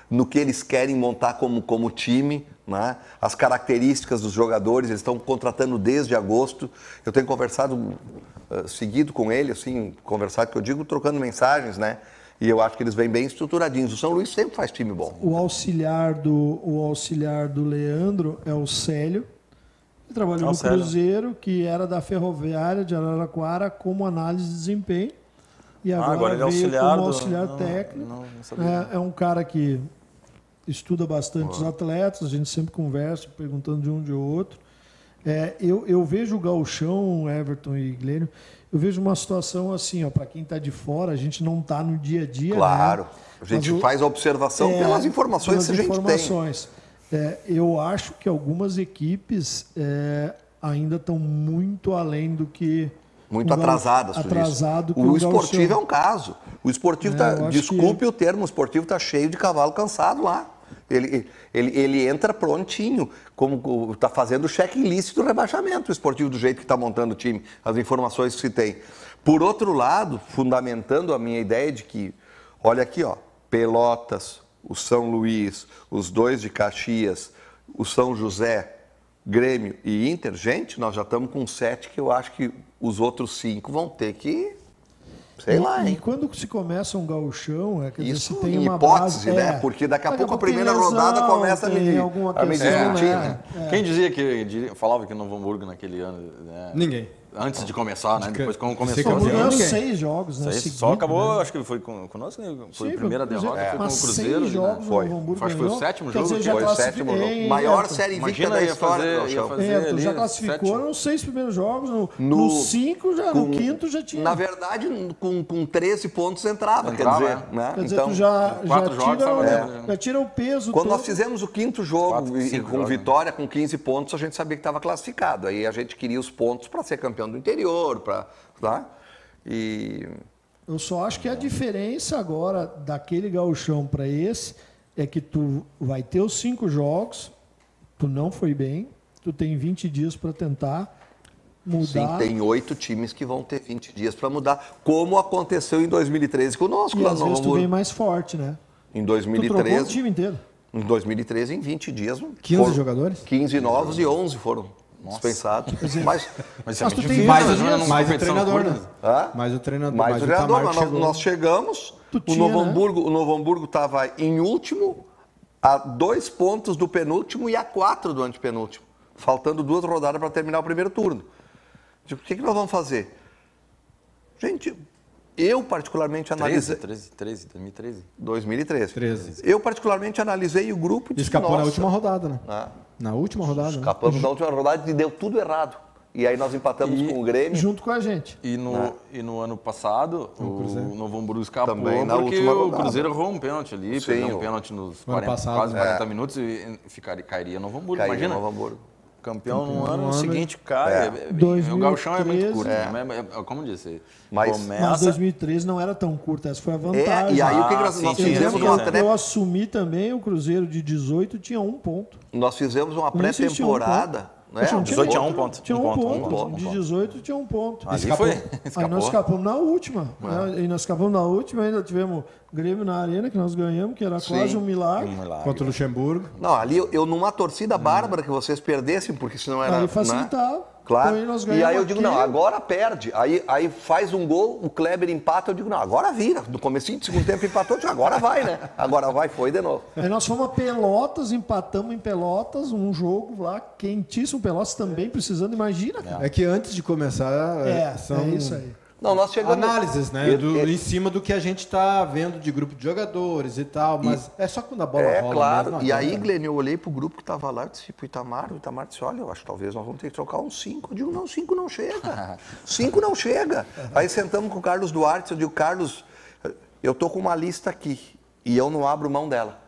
no que eles querem montar como time, né, as características dos jogadores, eles estão contratando desde agosto. Eu tenho conversado seguido com ele, assim, conversado que eu digo, trocando mensagens, né? E eu acho que eles vêm bem estruturadinhos. O São Luís sempre faz time bom. O auxiliar do Leandro é o Célio, que trabalhou no Célio. Cruzeiro, que era da Ferroviária de Araraquara como análise de desempenho. E agora, agora ele é veio auxiliar como do- auxiliar não, técnico. não sabia. É um cara que estuda bastante os atletas, a gente sempre conversa, perguntando de um de outro. Eu vejo o Gauchão, Everton e Glênio, eu vejo uma situação assim, para quem está de fora, a gente não está no dia a dia. Claro, né? a gente Mas faz a observação pelas informações que a gente tem. informações. Eu acho que algumas equipes ainda estão muito além do que... Muito atrasadas. Atrasado O esportivo é um caso. O esportivo eu está, acho desculpe o termo, o esportivo está cheio de cavalo cansado lá. Ele entra prontinho, como está fazendo o checklist do rebaixamento, o esportivo do jeito que está montando o time, as informações que se tem. Por outro lado, fundamentando a minha ideia de que, olha aqui, ó, Pelotas, o São Luís, os 2 de Caxias, o São José, Grêmio e Inter, gente, nós já estamos com 7 que eu acho que os outros 5 vão ter que Sei lá, E hein? quando se começa um gauchão, quer dizer, Isso se tem em uma hipótese, base, né? Porque daqui a pouco a tem primeira lesão, rodada começa a tem medir. alguma A medir questão, time, né? né? Quem dizia falava que Novo Hamburgo naquele ano, né? Ninguém. Antes de começar, né? Depois como começou. ser O Hamburgo campeão, ganhou ninguém. 6 jogos, né? Só seguidos, acabou, né? acho que foi conosco, né? Foi Sim, a primeira foi o Cruzeiro. derrota, foi com o Mas Cruzeiro. 6 jogos Foi. o Novo Hamburgo Acho que foi o ganhou. sétimo Quer jogo, dizer, já Foi o sétimo jogo. classificou. Maior série invicta Imagina, da ia história do fazer Gauchão. Já ali, classificou sétimo. nos 6 primeiros jogos, no 5 já, no quinto já tinha. Na verdade, com 13 pontos entrava, Entrava, quer dizer, né? Quer dizer, Então, tu já 4 jogos tira, tava dentro, já tira o peso quando todo. nós fizemos o quinto jogo 4, e 5 com jogos, né? vitória, com 15 pontos, a gente sabia que estava classificado. Aí a gente queria os pontos para ser campeão do interior, tá? E Eu só acho que a diferença agora daquele gauchão para esse é que tu vai ter os 5 jogos, tu não foi bem, tu tem 20 dias para tentar sim, mudar. tem 8 times que vão ter 20 dias para mudar, como aconteceu em 2013 conosco E lá às no vezes Novo tu vem Hamburgo. mais forte, né? Em Tu trocou o 2013, time inteiro. em 2013, em 20 dias, 15 jogadores? 15 novos e 11 foram dispensados. Mas Mas Mas tu tem Mais, mais mais o treinador, né? Hã? Mais o treinador. mais o treinador, Tamarco mas nós, chegou. nós chegamos, Tu o tinha, Novo né? Hamburgo estava em último, a 2 pontos do penúltimo e a 4 do antepenúltimo, faltando 2 rodadas para terminar o primeiro turno. Tipo, o que nós vamos fazer? Gente, eu particularmente analisei... 2013. 2013. 13. Eu particularmente analisei o grupo e disse, Escapou na nossa, última rodada, né? ah, Na última rodada. né? escapamos na última rodada e deu tudo errado. E aí nós empatamos com o Grêmio. Junto com a gente. E no ano passado, o Novo Hamburgo escapou Também na porque última o rodada. Cruzeiro errou um pênalti ali, Sim, perdeu um o- pênalti nos ano 40, passado, quase né? 40 minutos e cairia Novo Hamburgo. Caiu Imagina, no Novo Hamburgo. campeão no no ano ano, seguinte cai. O gauchão é muito curto, né? Como disse, Mas- Mas começa... 2013 não era tão curta, essa foi a vantagem. E aí o que nós, sim, nós sim, fizemos sim, uma sim. pré- Eu assumi também, o Cruzeiro de 18 tinha 1 ponto. nós fizemos uma Não existia um pré-temporada. né? Poxa, não tinha 18 tinha outro. 1 ponto. Tinha Um 1 ponto, ponto. um ponto, um De ponto. 18 tinha 1 ponto. Ali Escapou. foi. Aí nós escapamos na última. Né? E nós escapamos na última, ainda tivemos Grêmio na Arena, que nós ganhamos, que era quase um milagre. Contra o Luxemburgo. Não, ali eu numa torcida bárbara que vocês perdessem, porque senão era... Aí facilitava. Né? Claro. Aí nós E aí ganhamos eu digo, aqui. não, agora perde. Aí faz um gol, o Kleber empata, eu digo, não, agora vira. No comecinho do segundo tempo empatou, eu digo, agora vai, né? Agora vai, foi de novo. Aí nós fomos a Pelotas, empatamos em Pelotas, um jogo lá quentíssimo. Pelotas também precisando, imagina, cara. É que antes de começar, são é isso aí. Não, nós chegamos... análises, né? Em cima do que a gente está vendo de grupo de jogadores e tal, mas é só quando a bola É, rola claro. mesmo, E aí, cara. Glênio, eu olhei pro grupo que tava lá, disse pro Itamar, o Itamar disse, olha, eu acho que talvez nós vamos ter que trocar uns 5. Eu digo, não, 5 não chega. 5 não chega. Aí sentamos com o Carlos Duarte, eu digo, Carlos, eu tô com uma lista aqui e eu não abro mão dela.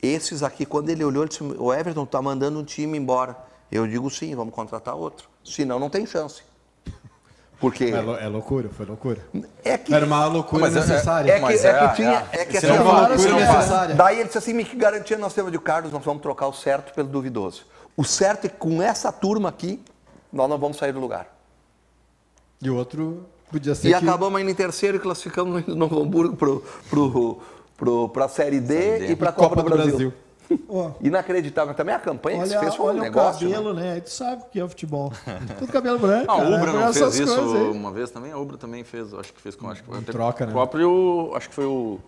Esses aqui, quando ele olhou, ele disse, o Everton tá mandando um time embora. Eu digo, sim, vamos contratar outro. Senão não tem chance. Porque... É loucura, foi loucura. É que... Era uma loucura Mas necessária. É que Se essa não for loucura loucura necessária. Daí ele disse assim, me que garantia nós temos de Carlos, nós vamos trocar o certo pelo duvidoso. O certo é que com essa turma aqui, nós não vamos sair do lugar. E o outro podia ser E que... acabamos indo em terceiro e classificamos no Novo Hamburgo para a Série D e para a Copa do Brasil. Ó, Inacreditável. Também a campanha que se fez foi um olha o negócio. cabelo, né? Aí tu sabe o que é futebol. Tudo cabelo branco. Ah, o cara, Ubra né? não Essas fez isso coisas aí. uma vez também? A Ubra também fez, acho que fez com... Acho que foi até troca, né? O próprio... Acho que foi o...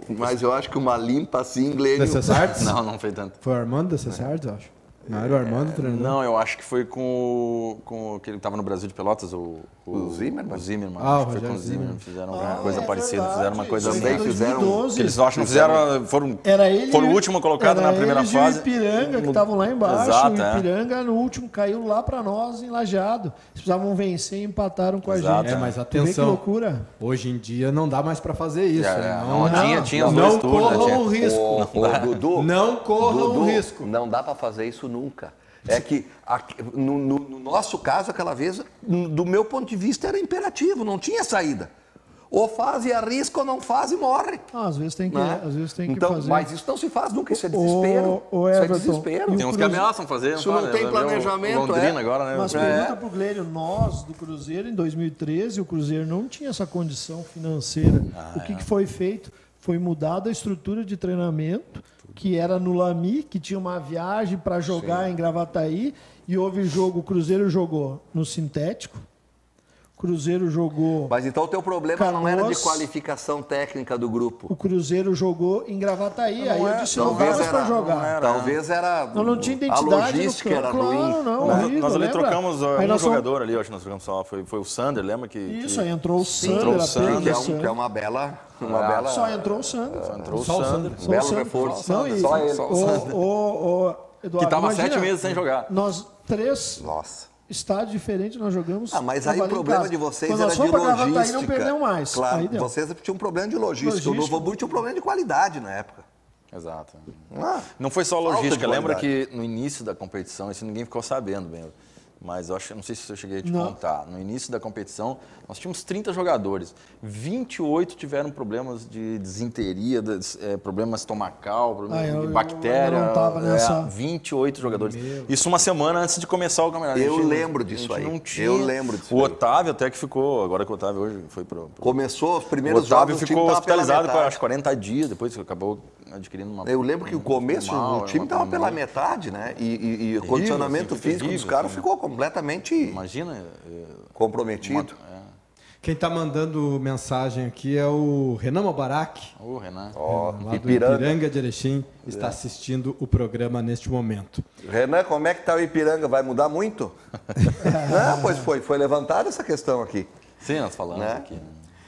Mas eu acho que uma limpa assim, Glênio... Desses Artes? Não fez tanto. Foi o Armando desses Artes, eu acho. Não era o Armando treinador? Não, eu acho que foi com que ele estava no Brasil de Pelotas, o Zimmermann? O Zimmermann, Ah, acho o que foi com o Rogério Zimmermann, fizeram alguma Ah, coisa é parecida, verdade. fizeram uma coisa Isso também foi em fizeram- 2012. que eles acho que não fizeram, foram o último colocado na primeira eles fase. E o Ipiranga, que estavam lá embaixo. Exato, o é. Ipiranga, no último, caiu lá pra nós, em Lajeado. Eles precisavam vencer e empataram com Exato, a gente. É, mas Tu vê que atenção. loucura. Hoje em dia não dá mais pra fazer isso. Tinha os não dois turnos, né, corram tinha. o risco. Ô, Dudu, Não corram Dudu, o risco. Não dá para fazer isso nunca. É que, no nosso caso, aquela vez, do meu ponto de vista, era imperativo, não tinha saída. Ou faz e arrisca, ou não faz e morre. Ah, às vezes tem que, Né? às vezes tem que Então, fazer. mas isso não se faz nunca, isso é desespero. Ô, Isso é Everton, desespero. e Tem uns que Cruzeiro- ameaçam fazer. Isso não tem planejamento, Londrina é. agora, né? Mas pergunta pro Glênio, nós do Cruzeiro, em 2013, o Cruzeiro não tinha essa condição financeira. O que foi feito? Foi mudada a estrutura de treinamento, que era no Lami, que tinha uma viagem para jogar em Gravataí, e houve jogo, o Cruzeiro jogou no sintético. O Cruzeiro jogou... Mas então o teu problema não era de Canoas. qualificação técnica do grupo. O Cruzeiro jogou em Gravataí, aí eu disse, não Talvez dava pra era- jogar. Talvez era. Não tinha A identidade logística no era campo. ruim. Claro, não, Nós, horrível, nós ali lembra? trocamos Aí um nós fomos- jogador ali, eu acho que nós trocamos só. Foi o Sander, lembra que. Isso, que aí entrou o Sander, entrou o apenas Sander, Que é, o que é Sander. uma bela. Só entrou o Sander. Só entrou o Só o Sander. Sander. Só o Belo Sander. reforço. Não, e- Só ele. Eduardo, Que tava imagina, 7 meses sem jogar. Nós 3 Nossa. estádios diferentes nós jogamos. Mas pra aí o valer em problema casa. de vocês Quando era nós de fomos pra Gravataí, logística. não perdeu mais. Claro, Aí deu. vocês tinham um problema de logística. O Logística. Novo Hamburgo tinha um problema de qualidade na época. Exato. Ah, Não foi só falta logística. de Lembra qualidade. que no início da competição, isso ninguém ficou sabendo bem. Mas eu acho, não sei se eu cheguei a te Não. contar. No início da competição, nós tínhamos 30 jogadores. 28 tiveram problemas de desinteria, problema estomacal, problema eu de bactéria. não tava nessa. 28 jogadores. Isso uma semana antes de começar o campeonato. A Eu gente- lembro a disso gente aí. não tinha. Eu lembro disso O aí. Otávio até que ficou, agora que o Otávio hoje foi pro Começou os o primeiros Otávio jogos, o time ficou tava pela hospitalizado por metade. acho 40 dias, depois acabou adquirindo uma. Eu lembro que o começo, o time estava pela metade, né? E o condicionamento assim, físico dos terrível, caras assim. ficou completamente Imagina. comprometido. Quem está mandando mensagem aqui é o Renan Mubarak, Ô, Renan. Ó, lá do Ipiranga. Ipiranga de Erechim, está assistindo o programa neste momento. Renan, como é que tá o Ipiranga? Vai mudar muito? Não, pois foi levantada essa questão aqui. Sim, nós falamos Né? aqui.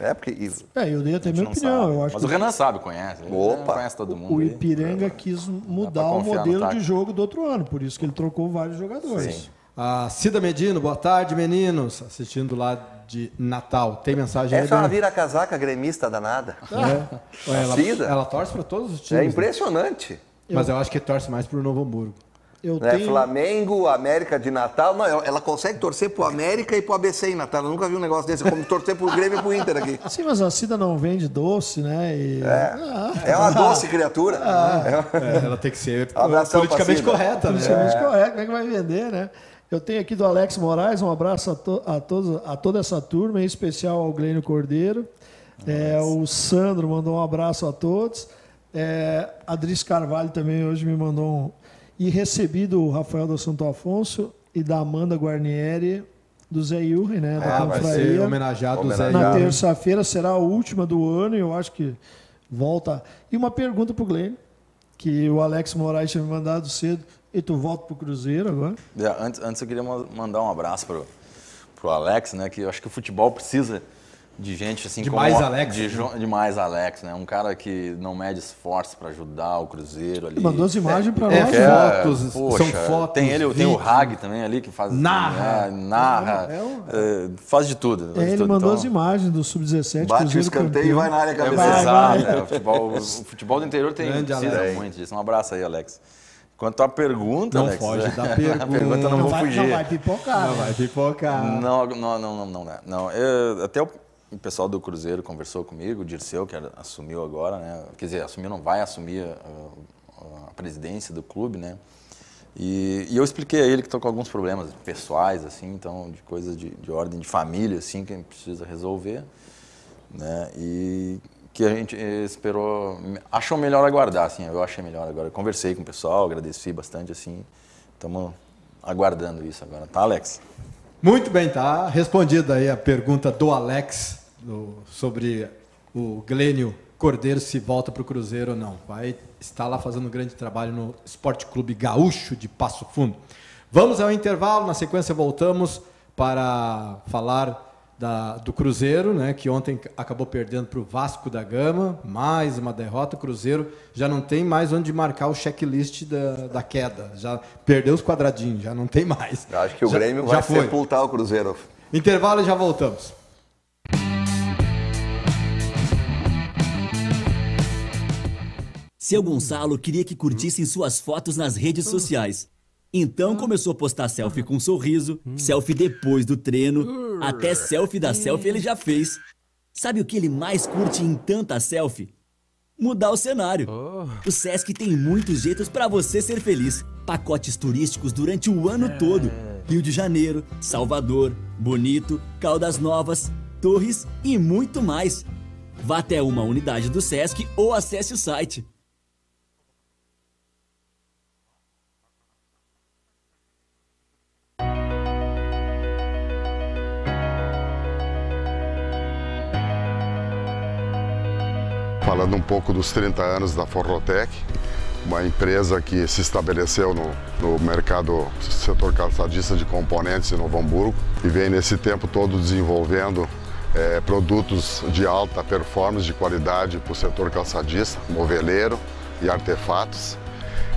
Né? Porque Eu dei até A gente minha não opinião. sabe. Eu acho Mas que o Renan sabe, conhece. Ele Opa. conhece todo mundo. o aí. Ipiranga quis mudar o confiar no modelo de tático. jogo do outro ano, por isso que ele trocou vários jogadores. A Cida Medino, boa tarde, meninos. Assistindo lá de Natal. Tem mensagem aí? essa é uma Dani? vira-casaca gremista danada. Ela, Cida? ela torce para todos os times. É né? impressionante. Mas eu acho que torce mais para o Novo Hamburgo. Eu Né? tenho... Flamengo, América de Natal. Não, ela consegue torcer pro América e pro ABC em Natal. Eu nunca vi um negócio desse, como torcer pro Grêmio e pro Inter aqui. Sim, mas a Cida não vende doce, né? É uma doce criatura. Ela tem que ser Abração pra politicamente Cida. correta, né? Politicamente correto, como é que vai vender, né? Eu tenho aqui do Alex Moraes, um abraço a toda essa turma, em especial ao Glênio Cordeiro. O Sandro mandou um abraço a todos. A Dris Carvalho também hoje me mandou um... E recebi do Rafael do Santo Afonso e da Amanda Guarnieri, do Zé Yuri, né? Da Vai ser confraria. homenageado o Zé Homenageado. Na Yuri. terça-feira será a última do ano e eu acho que volta. E uma pergunta pro Glênio, que o Alex Moraes tinha me mandado cedo. E tu volta pro Cruzeiro agora? Antes eu queria mandar um abraço pro Alex, né? Que eu acho que o futebol precisa de gente assim De como mais Alex, de mais Alex, né? Um cara que não mede esforço para ajudar o Cruzeiro ali. Ele mandou as imagens para É, nós. fotos, Poxa, são fotos, tem ele, tem o vídeos. Hag também ali que faz Narra. narra, faz de tudo. Faz de Ele tudo. mandou Então, as imagens do Sub-17. Bate o Cruzeiro escanteio e campeão. vai na área É, cabeceira. exato, o futebol do interior Grande precisa Alex. muito disso. Um abraço aí, Alex. Quanto à pergunta, Não Alex, foge da a pergunta. pergunta eu não vou fugir. Não vai pipocar. Não né? vai pipocar. Não. Até o pessoal do Cruzeiro conversou comigo, o Dirceu, que assumiu agora, né? Quer dizer, assumiu, não vai assumir a presidência do clube, né? E eu expliquei a ele que estou com alguns problemas pessoais, assim, então, de coisas de ordem de família, assim, que a gente precisa resolver, né? E que a gente esperou, achou melhor aguardar, assim, eu achei melhor agora. Eu conversei com o pessoal, agradeci bastante, assim, estamos aguardando isso agora, tá, Alex? Muito bem, tá respondida aí a pergunta do Alex sobre o Glênio Cordeiro se volta para o Cruzeiro ou não. Vai estar lá fazendo um grande trabalho no Esporte Clube Gaúcho de Passo Fundo. Vamos ao intervalo, na sequência voltamos para falar do Cruzeiro, né, que ontem acabou perdendo para o Vasco da Gama, mais uma derrota. O Cruzeiro já não tem mais onde marcar o checklist da queda, já perdeu os quadradinhos, já não tem mais. Eu acho que o Já- Grêmio já vai foi. sepultar o Cruzeiro. Intervalo e já voltamos. Seu Gonçalo queria que curtissem suas fotos nas redes sociais. Então começou a postar selfie com um sorriso, selfie depois do treino, até selfie da selfie ele já fez. Sabe o que ele mais curte em tanta selfie? Mudar o cenário. O Sesc tem muitos jeitos para você ser feliz. Pacotes turísticos durante o ano todo. Rio de Janeiro, Salvador, Bonito, Caldas Novas, Torres e muito mais. Vá até uma unidade do Sesc ou acesse o site. falando um pouco dos 30 anos da Forrotec, uma empresa que se estabeleceu no mercado setor calçadista de componentes em Novo Hamburgo e vem nesse tempo todo desenvolvendo produtos de alta performance, de qualidade para o setor calçadista, moveleiro e artefatos.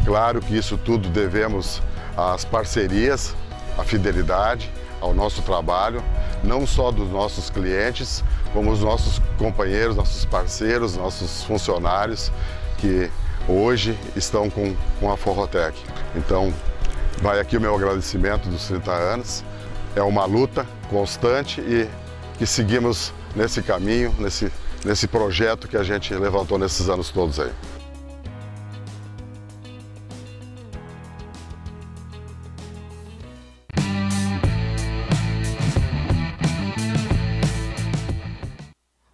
Claro que isso tudo devemos às parcerias, à fidelidade, ao nosso trabalho, não só dos nossos clientes, como os nossos companheiros, nossos parceiros, nossos funcionários que hoje estão com a Forrotec. Então, vai aqui o meu agradecimento dos 30 anos. É uma luta constante e que seguimos nesse caminho, nesse projeto que a gente levantou nesses anos todos aí.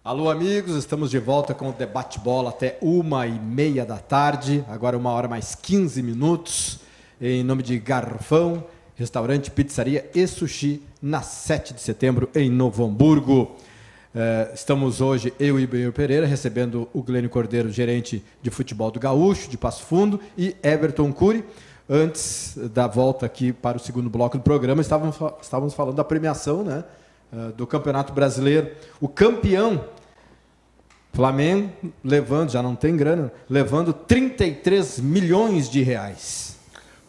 Alô, amigos, estamos de volta com o Debate Bola até 1h30 da tarde, agora 1h mais 15 minutos, em nome de Garrafão, restaurante, pizzaria e sushi, na 7 de setembro, em Novo Hamburgo. Estamos hoje, eu e Benhur Pereira, recebendo o Glênio Cordeiro, gerente de futebol do Gaúcho, de Passo Fundo, e Everton Cury. Antes da volta aqui para o segundo bloco do programa, estávamos falando da premiação, né, do Campeonato Brasileiro. O campeão, Flamengo, levando, já não tem grana, levando 33 milhões de reais.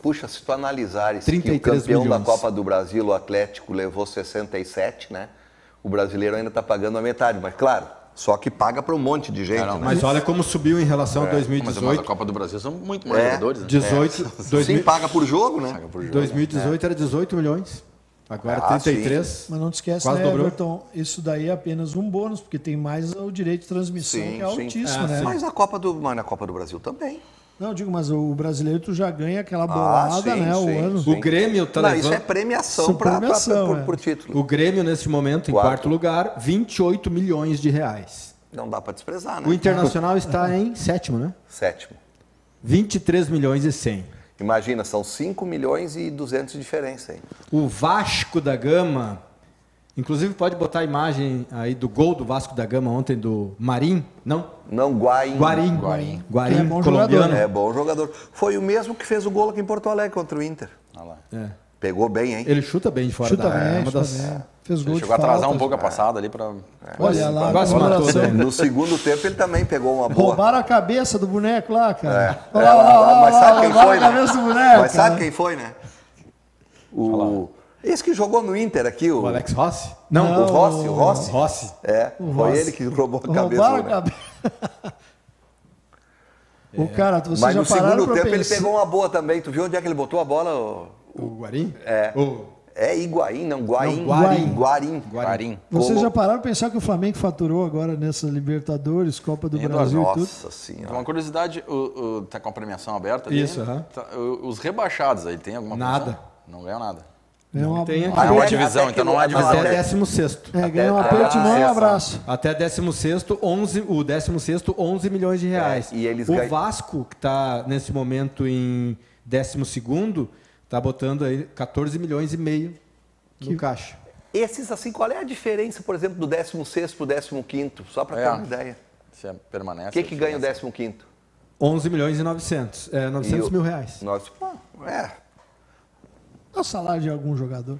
Puxa, se tu analisares que o 33 campeão milhões. da Copa do Brasil, o Atlético, levou 67, né? O brasileiro ainda está pagando a metade, mas claro, só que paga para um monte de gente. Não, né? Mas olha como subiu em relação a Mas a 2018. Copa do Brasil são muito mais jogadores, né? 18, Sim, paga por jogo, né? Paga por jogo. 2018 era 18 milhões. Agora Ah, 33. Mas não te esquece, Quase né, dobrou. Everton? Isso daí é apenas um bônus, porque tem mais o direito de transmissão, Sim, que é sim. altíssimo, né? Mas na Copa do Brasil também. Não, digo, mas o brasileiro tu já ganha aquela bolada, sim, né? sim, o ano. sim. O Grêmio tá Não, levando... isso é premiação, Isso é premiação, por título. O Grêmio, nesse momento, em quarto lugar, 28 milhões de reais. Não dá para desprezar, né? O Internacional está em sétimo, né? Sétimo. 23 milhões e 100. Imagina, são 5 milhões e 200 de diferença aí. O Vasco da Gama, inclusive pode botar a imagem aí do gol do Vasco da Gama ontem do Marim, não? Não, Guaim. Guarim, Que é bom colombiano. jogador, né? É bom jogador. Foi o mesmo que fez o gol aqui em Porto Alegre contra o Inter. Olha lá. É. Pegou bem, hein? Ele chuta bem de fora Chuta da área. bem, É uma chuta das- bem. Fez gol Ele de chegou a atrasar falta. um pouco a passada ali para... Olha lá, quase a matou, comemoração. né? No segundo tempo ele também pegou uma boa. Roubaram a cabeça do boneco lá, cara. É. Olha lá, Mas sabe quem roubaram foi, a né? cabeça do boneco. Mas sabe cara. quem foi, né? Esse que jogou no Inter aqui, O Alex Rossi? o Rossi. Rossi. É, O foi Rossi. ele que roubou a cabeça Roubaram a do boneco. cabeça. O cara, vocês Mas já no pararam segundo pra tempo ele pensar... pegou uma boa também. Tu viu onde é que ele botou a bola? O Guarim? É. O É Higuaín, não, Guaim. Não, Guarim. Guarim. Guarim. Vocês já pararam pra pensar que o Flamengo faturou agora nessa Libertadores, Copa do Eduardo, Brasil e tudo? Nossa Então, senhora. uma curiosidade, tá com a premiação aberta ali? Isso, aham. Tá, os rebaixados aí, tem alguma Nada. premiação? Não ganham nada. É uma, tem aqui. Ah, é uma Até- divisão, até então não há que- divisão. Até até- 16º. ganha um aperto de mão e um abraço. Até 16º, 11 milhões de reais. É, e eles o ganham- Vasco, que está nesse momento em 12º, está botando aí 14 milhões e meio no caixa. Esses, assim, qual é a diferença, por exemplo, do 16º pro 15º? Só para ter uma ideia. Se permanece. O que ganha o 15º? 11 milhões e 900. 900 mil reais. Nossa, É o salário de algum jogador.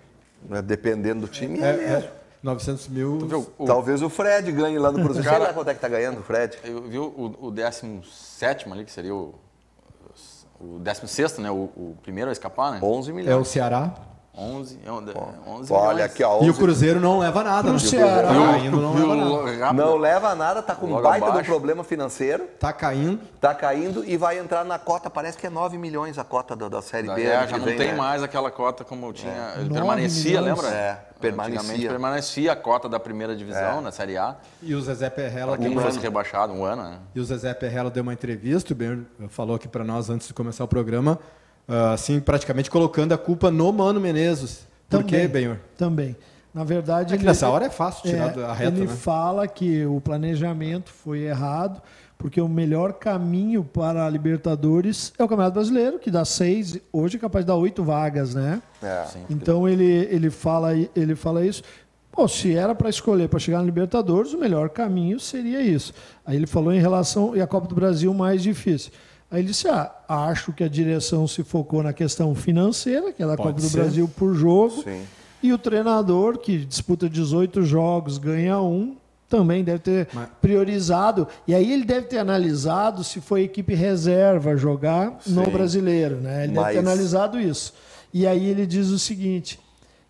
dependendo do time, é mesmo. 900 mil. Tu viu, Talvez o Fred ganhe lá no Cruzeiro. Cara- Sei lá quanto é que tá ganhando o Fred. eu vi o 17º ali, que seria o 16º, né? O primeiro a escapar, né? 11 É o milhões. Ceará. 11 Olha milhões. aqui, ó. 11. E o Cruzeiro não leva nada. Pro Ceará. Tá caindo, não leva nada. Rápido. Não leva nada, tá com um Logo baita do abaixo. problema financeiro. Tá caindo. Tá caindo e vai entrar na cota, parece que é 9 milhões a cota da Série B. ano Já que não vem, tem né? mais aquela cota como tinha. 9 Permanecia, milhões. lembra? É, permanecia. Antigamente permanecia a cota da primeira divisão, na Série A. E o Zezé Perrella Para quem deu uma- fosse rebaixado, um ano, né? E o Zezé Perrella deu uma entrevista, o Ben falou aqui para nós antes de começar o programa, assim, praticamente colocando a culpa no Mano Menezes. Por quê, Benhor? Também. Na verdade, É que nessa hora é fácil tirar a reta, ele né? fala que o planejamento foi errado, porque o melhor caminho para a Libertadores é o Campeonato Brasileiro, que dá 6, hoje é capaz de dar 8 vagas, né? É. Então ele fala isso. Pô, se era para escolher para chegar na Libertadores, o melhor caminho seria isso. Aí ele falou em relação, e a Copa do Brasil mais difícil. Aí ele disse, acho que a direção se focou na questão financeira, que é da Copa do Brasil por jogo, Sim. e o treinador, que disputa 18 jogos, ganha um, também deve ter priorizado. E aí ele deve ter analisado se foi equipe reserva jogar no Brasileiro, né? Ele deve ter analisado isso. E aí ele diz o seguinte,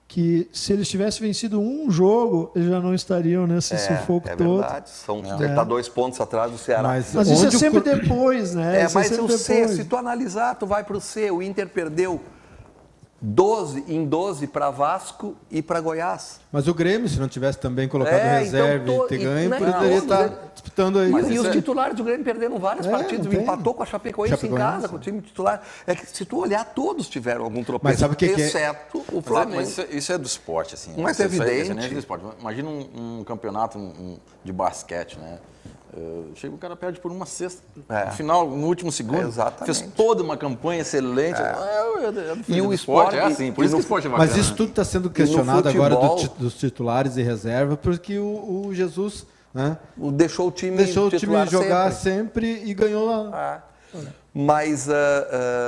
que se eles tivessem vencido um jogo, eles já não estariam nesse sufoco todo. É verdade. Ele está 2 pontos atrás do Ceará. Mas isso é sempre depois, né? Mas o C, se tu analisar, tu vai para o C. O Inter perdeu 12 para Vasco e para Goiás. Mas o Grêmio, se não tivesse também colocado reserva e ter ganho, poderia estar disputando aí. E os titulares do Grêmio perderam várias partidas. Empatou com a Chapecoense em casa, com o time titular. É que se tu olhar, todos tiveram algum tropeço. Mas sabe o que exceto o Flamengo. Mas isso é do esporte, assim. Mas é evidente. Isso é do esporte. Imagina um campeonato de basquete, né? Chega o cara perde por uma cesta. No final, no último segundo, fez toda uma campanha excelente. E o esporte é assim, por isso que o esporte é bacana. Mas isso tudo está sendo questionado agora dos titulares e reserva, porque o Jesus, né, deixou o time jogar sempre e ganhou lá. Mas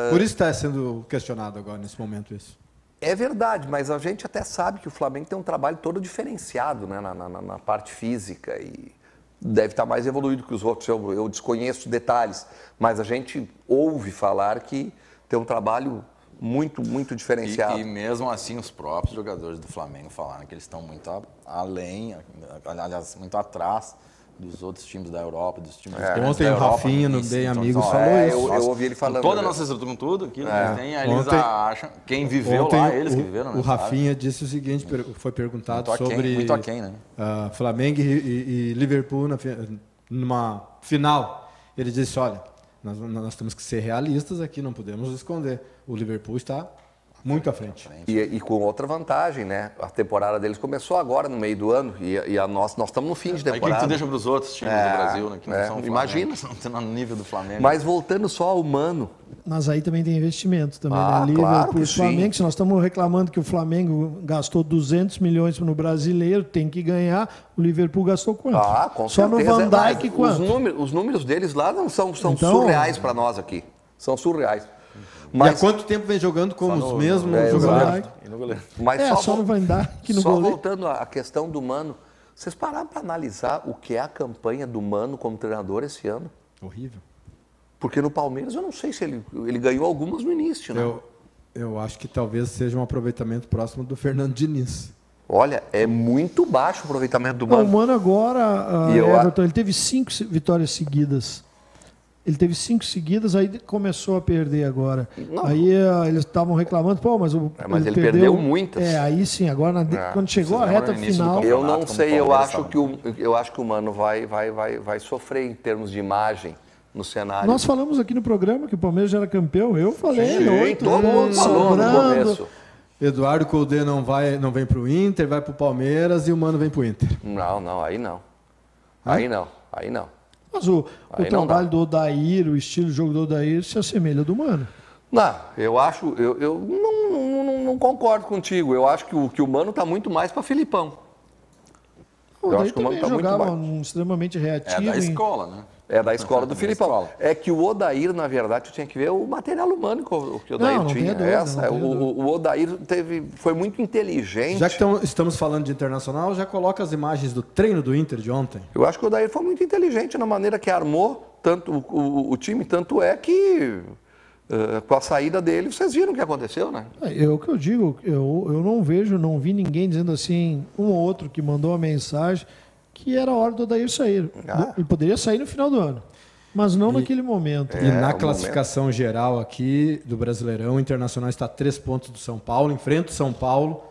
por isso está sendo questionado agora, nesse momento, isso. É verdade, mas a gente até sabe que o Flamengo tem um trabalho todo diferenciado, né, na parte física e deve estar mais evoluído que os outros. Eu desconheço detalhes, mas a gente ouve falar que tem um trabalho muito, muito diferenciado. E mesmo assim, os próprios jogadores do Flamengo falaram que eles estão muito além, aliás, muito atrás dos outros times da Europa, dos times Ontem o Rafinha, no Bem Amigos, falou isso. Eu ouvi ele falando. Toda a nossa estrutura, com tudo que eles têm, aí eles acham, quem viveu lá, eles que viveram, né? O Rafinha disse o seguinte, foi perguntado sobre muito aquém, né? Flamengo e Liverpool numa final. Ele disse, olha, nós temos que ser realistas aqui, não podemos esconder. O Liverpool está muito à frente. E com outra vantagem, né? A temporada deles começou agora, no meio do ano, e a nós estamos no fim de temporada. Aí que tu deixa para os outros times do Brasil, né? Que não são imagina. Não estão no nível do Flamengo. Mas voltando só ao Mano. Mas aí também tem investimento também, né? Liverpool, claro que Flamengo, se nós estamos reclamando que o Flamengo gastou 200 milhões no Brasileiro, tem que ganhar, o Liverpool gastou quanto? Com só certeza. No Van Dijk quanto? Os números deles lá não são surreais para nós aqui. São surreais. Mas, e há quanto tempo vem jogando com os mesmos jogadores? Mas só no Van Dijk, no Só goleiro. voltando à questão do Mano, vocês pararam para analisar o que é a campanha do Mano como treinador esse ano? Horrível. Porque no Palmeiras eu não sei se ele ganhou algumas no início, né? Eu acho que talvez seja um aproveitamento próximo do Fernando Diniz. Olha, é muito baixo o aproveitamento do Mano. O Mano agora, Everton, ele teve 5 vitórias seguidas. Ele teve 5 seguidas, aí começou a perder agora. Não. Aí eles estavam reclamando, mas ele perdeu muitas. Aí sim, agora quando chegou a reta final... Eu não sei, eu acho que o Mano vai sofrer em termos de imagem no cenário. Nós falamos aqui no programa que o Palmeiras já era campeão, eu falei, todo mundo falou no começo. Eduardo Coudet não vem para o Inter, vai para o Palmeiras e o Mano vem para o Inter. Não, aí não. Aí não. Mas o trabalho do Odair, o estilo de jogo do Odair se assemelha ao do Mano. Não, eu acho, eu não concordo contigo. Eu acho que o Mano está muito mais para Filipão. Eu acho que o Mano está muito extremamente reativo. É da escola, né? É da escola do Filipão. É que o Odair, na verdade, tu tinha que ver o material humano que o Odair tinha. O Odair foi muito inteligente. Já que estamos falando de Internacional, já coloca as imagens do treino do Inter de ontem. Eu acho que o Odair foi muito inteligente na maneira que armou tanto o time, tanto é que com a saída dele, vocês viram o que aconteceu, né? É o que eu digo, eu não vi ninguém dizendo assim, um ou outro que mandou uma mensagem que era a hora do Odair sair. Ele poderia sair no final do ano, mas não naquele momento. E na classificação geral aqui do Brasileirão, o Internacional está a 3 pontos do São Paulo, enfrenta o São Paulo,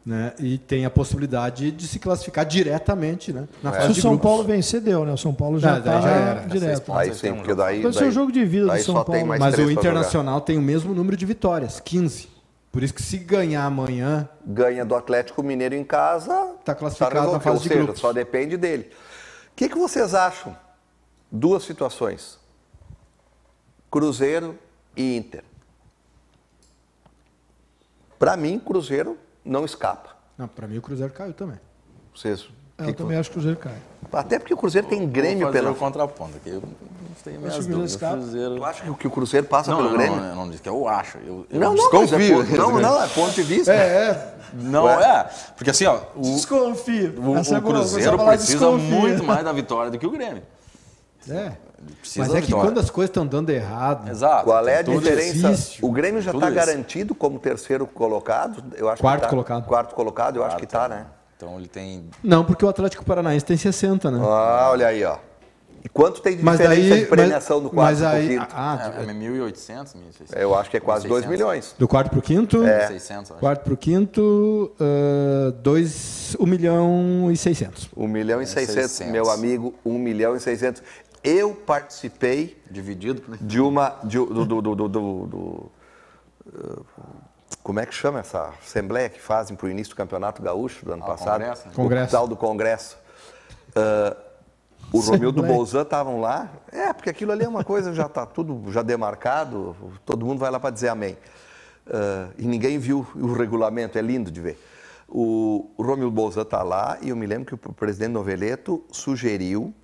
né, e tem a possibilidade de se classificar diretamente, né, na fase de grupos. Se o São Paulo vencer, deu, né? O São Paulo já está direto. Aí sim, porque daí vai ser o jogo de vida do São Paulo. Mas o Internacional tem o mesmo número de vitórias, 15. Por isso que se ganhar amanhã... Ganha do Atlético Mineiro em casa... Está classificado na fase de grupos. Só depende dele. O que vocês acham? 2 situações. Cruzeiro e Inter. Para mim, Cruzeiro não escapa. Não, para mim o Cruzeiro caiu também. Vocês... Eu também acho que o Cruzeiro cai. Até porque o Cruzeiro tem Grêmio Vou fazer pela... o contraponto aqui. Eu tenho minhas dúvidas. O Cruzeiro... Tu acha que o Cruzeiro passa pelo Grêmio? Eu não disse que eu acho. Eu Não, desconfio. não, é ponto de vista. Não, porque assim, ó... Desconfio. O Cruzeiro precisa muito mais da vitória do que o Grêmio. Mas é que quando as coisas estão dando errado... Exato. Qual é a diferença? Difícil. O Grêmio já está garantido como terceiro colocado? Eu acho Quarto que tá. colocado. Quarto colocado, eu acho que está, né? Então ele tem... Não, porque o Atlético Paranaense tem 60, né? Ah, olha aí, ó. E quanto tem de diferença de premiação do quarto pro quinto? É 1.800, 1.600. Eu acho que é quase 2 milhões. Do quarto pro quinto? 600, acho. Quarto pro quinto, 1 milhão e 600. 1 milhão e 600, meu amigo, 1 milhão e 600. Eu participei dividido de uma... como é que chama essa assembleia que fazem para o início do Campeonato Gaúcho do ano passado? Congresso. O tal do Congresso. O Romildo Bolzan estavam lá. Porque aquilo ali é uma coisa, já está tudo já demarcado, todo mundo vai lá para dizer amém. E ninguém viu o regulamento, é lindo de ver. O Romildo Bolzan está lá e eu me lembro que o presidente Noveleto sugeriu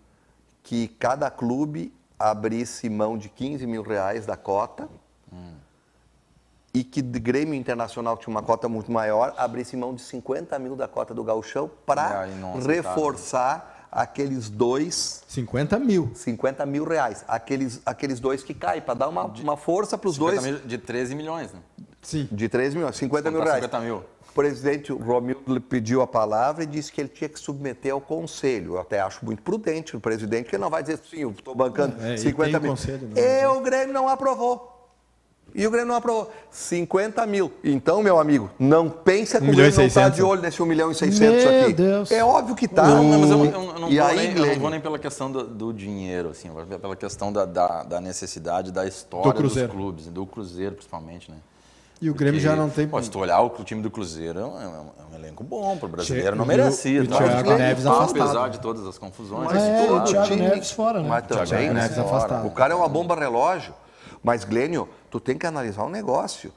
que cada clube abrisse mão de 15 mil reais da cota e que de Grêmio Internacional, que tinha uma cota muito maior, abrisse mão de 50 mil da cota do Gauchão para reforçar aqueles dois... 50 mil. 50 mil reais. Aqueles dois que caem, para dar uma força para os dois. De 13 milhões, né? Sim. De 13 milhões, 50 mil reais. 50 mil. O presidente Romildo pediu a palavra e disse que ele tinha que submeter ao conselho. Eu até acho muito prudente o presidente, que ele não vai dizer assim, eu estou bancando 50 mil. Conselho, O Grêmio não aprovou. E o Grêmio não aprovou. 50 mil. Então, meu amigo, não pensa que o Grêmio não está de olho nesse 1 milhão e 600 aqui. Deus. É óbvio que está. Mas eu não vou nem pela questão do dinheiro, assim, pela questão da necessidade da história dos clubes, do Cruzeiro principalmente, né? E o Grêmio já não tem... Se tu olhar o time do Cruzeiro, é um elenco bom para o brasileiro, não merecia. O Thiago Neves afastado. Apesar de todas as confusões. O Thiago Neves fora, né? Mas também, né? afastado. O cara é uma bomba relógio. Mas, Glênio, tu tem que analisar um negócio.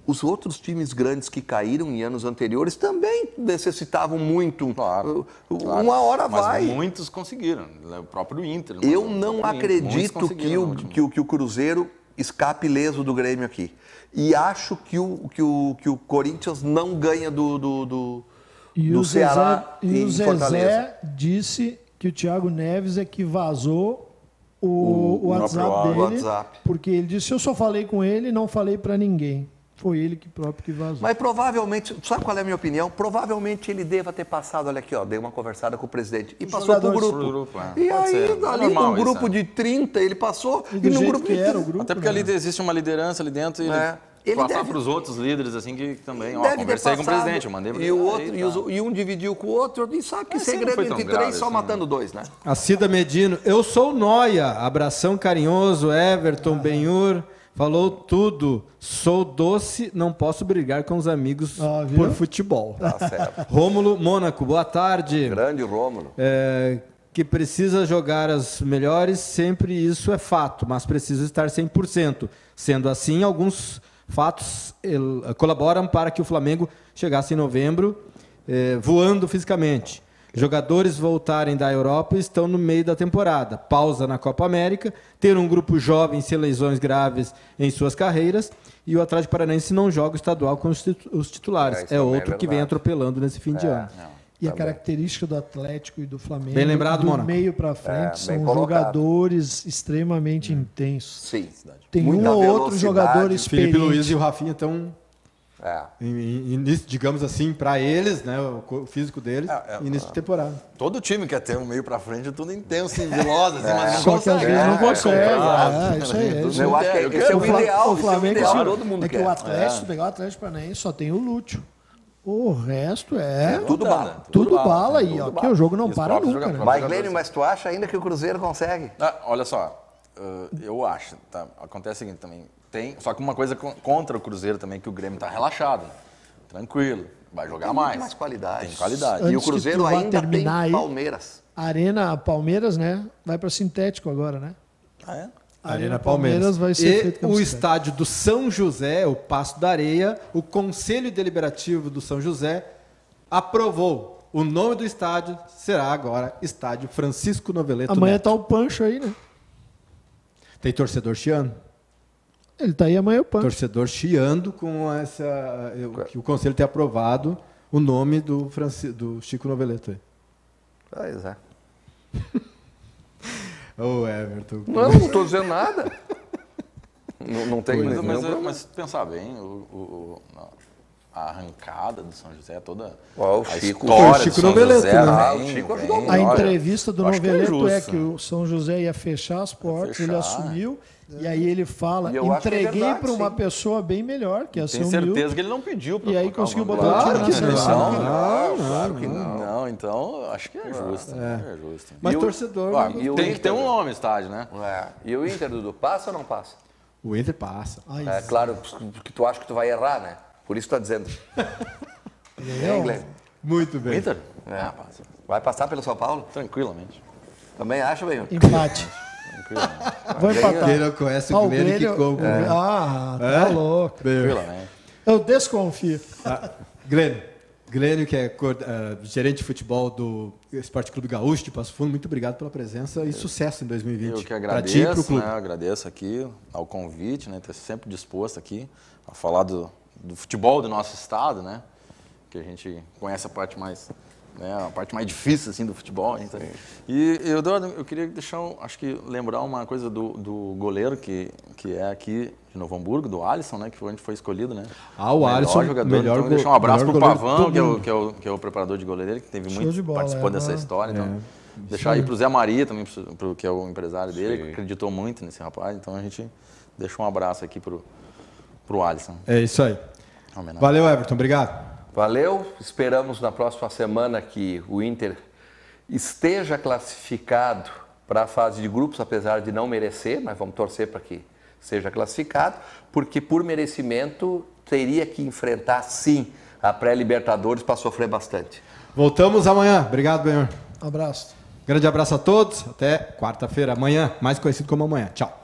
Os outros times grandes que caíram em anos anteriores também necessitavam muito. Claro. Uma hora vai. Mas muitos conseguiram. O próprio Inter. Eu não acredito que o Cruzeiro escape ileso do Grêmio aqui. E acho que o Corinthians não ganha do Ceará e em o Zezé disse que o Thiago Neves é que vazou o WhatsApp dele, WhatsApp. Porque ele disse, eu só falei com ele e não falei para ninguém. Foi ele próprio que vazou. Mas provavelmente, sabe qual é a minha opinião? Provavelmente ele deva ter passado, olha aqui, ó, dei uma conversada com o presidente e passou pro grupo. E aí, ali num grupo de 30, ele passou e no grupo que era o grupo. Até porque ali existe uma liderança ali dentro e ele passar para os outros líderes, assim, que também, conversei com o presidente, eu mandei para ele. E um dividiu com o outro, e sabe que segredo entre três só matando dois, né? A Cida Medino, eu sou o Noia, abração carinhoso, Everton, Benhur, falou tudo, sou doce, não posso brigar com os amigos por futebol. Tá certo. Rômulo Mônaco, boa tarde. Grande Rômulo. Que precisa jogar as melhores, sempre isso é fato, mas precisa estar 100%. Sendo assim, alguns fatos colaboram para que o Flamengo chegasse em novembro voando fisicamente. Jogadores voltarem da Europa estão no meio da temporada. Pausa na Copa América, ter um grupo jovem sem lesões graves em suas carreiras e o Atlético Paranaense não joga o estadual com os titulares. É outro que vem atropelando nesse fim de ano. E a característica do Atlético e do Flamengo, bem lembrado, do meio para frente, são colocado. Jogadores extremamente intensos. Sim. Tem um ou outro jogador experiente. Felipe Luiz e o Rafinha estão, digamos assim, para eles, né, o físico deles, início de temporada. Todo time quer ter um meio para frente, tudo intenso e veloz, assim, mas só que às vezes não consegue. Isso aí. Eu acho que esse é o ideal. O Flamengo, todo mundo quer. Que o Atlético, pegar o Atlético Paranaense, só tem o Lúcio. O resto tudo bala. Tudo bala aí, ó. Porque o jogo não para nunca, né? Mas, Glênio, mas tu acha ainda que o Cruzeiro consegue? Olha só, eu acho, tá? Acontece o seguinte também, só que uma coisa contra o Cruzeiro também, que o Grêmio tá relaxado, tranquilo, vai jogar mais. Tem mais qualidade. Tem qualidade. Antes E o Cruzeiro ainda tem Palmeiras. Arena Palmeiras, né? Vai para sintético agora, né? Arena Palmeiras vai ser feito como o estádio do São José, o Paço da Areia, o Conselho Deliberativo do São José aprovou. O nome do estádio será agora Estádio Francisco Noveleto Amanhã Neto. tá o Pancho aí, né? Tem torcedor chiando. Ele tá aí amanhã o Pancho. Torcedor chiando com que o conselho tenha aprovado o nome do Chico Noveleto aí. Pois é. Ô, Everton. Não estou dizendo nada. Não tem nenhum problema. Mas se pensar bem, a arrancada do São José, toda O a Chico, história o Chico do São Noveleto, José, né? O Chico ajudou muito. A entrevista do eu acho que é Noveleto é justo. que o São José ia fechar as portas, fechar, ele assumiu, e aí ele fala, E eu acho que é entreguei verdade, para uma sim. pessoa bem melhor, que ia ser Tenho o certeza Milton, que ele não pediu pra e aí colocar conseguiu o nome botar o lá. time na seleção. Claro que não. Não, então acho que é justo. É justo. Mas E o- torcedor... Ó, e o tem que ter Inter? um nome no estádio, né? E o Inter, Dudu, passa ou não passa? O Inter passa. Ai, É claro, porque tu acha que tu vai errar, né? Por isso tu tá dizendo. Muito bem. Inter? Passa. Vai passar pelo São Paulo? Tranquilamente. Também acha, bem? empate. Tranquilamente. Vou empatar. Quem não conhece o Glênio que compra. Tá louco. Tranquilamente. Eu desconfio. Glênio, que é gerente de futebol do Esporte Clube Gaúcho de Passo Fundo, muito obrigado pela presença e sucesso em 2020. Eu que Pra ti e pro agradeço, clube. né? Agradeço aqui ao convite, né? Ter sempre disposto aqui a falar do futebol do nosso estado, né? Que a gente conhece a parte mais, né? A parte mais difícil assim do futebol. Então. E Eduardo, eu queria deixar, acho que lembrar uma coisa do goleiro que é aqui de Novo Hamburgo, do Alisson, né? Que foi escolhido, né? O Alisson, melhor jogador. melhor Então, deixar um abraço melhor pro goleiro Pavão, do mundo. que é o preparador de goleiro dele, que teve Show muito de bola, participando dessa história. Então, deixar aí pro Zé Maria também, que é o empresário dele, que acreditou muito nesse rapaz. Então a gente deixa um abraço aqui pro Alisson. É isso aí. Homenagem. Valeu, Everton. Obrigado. Valeu. Esperamos na próxima semana que o Inter esteja classificado para a fase de grupos, apesar de não merecer, mas vamos torcer para que seja classificado, porque por merecimento teria que enfrentar, sim, a pré-Libertadores para sofrer bastante. Voltamos amanhã. Obrigado, Benhor. Abraço. Grande abraço a todos. Até quarta-feira, amanhã, mais conhecido como amanhã. Tchau.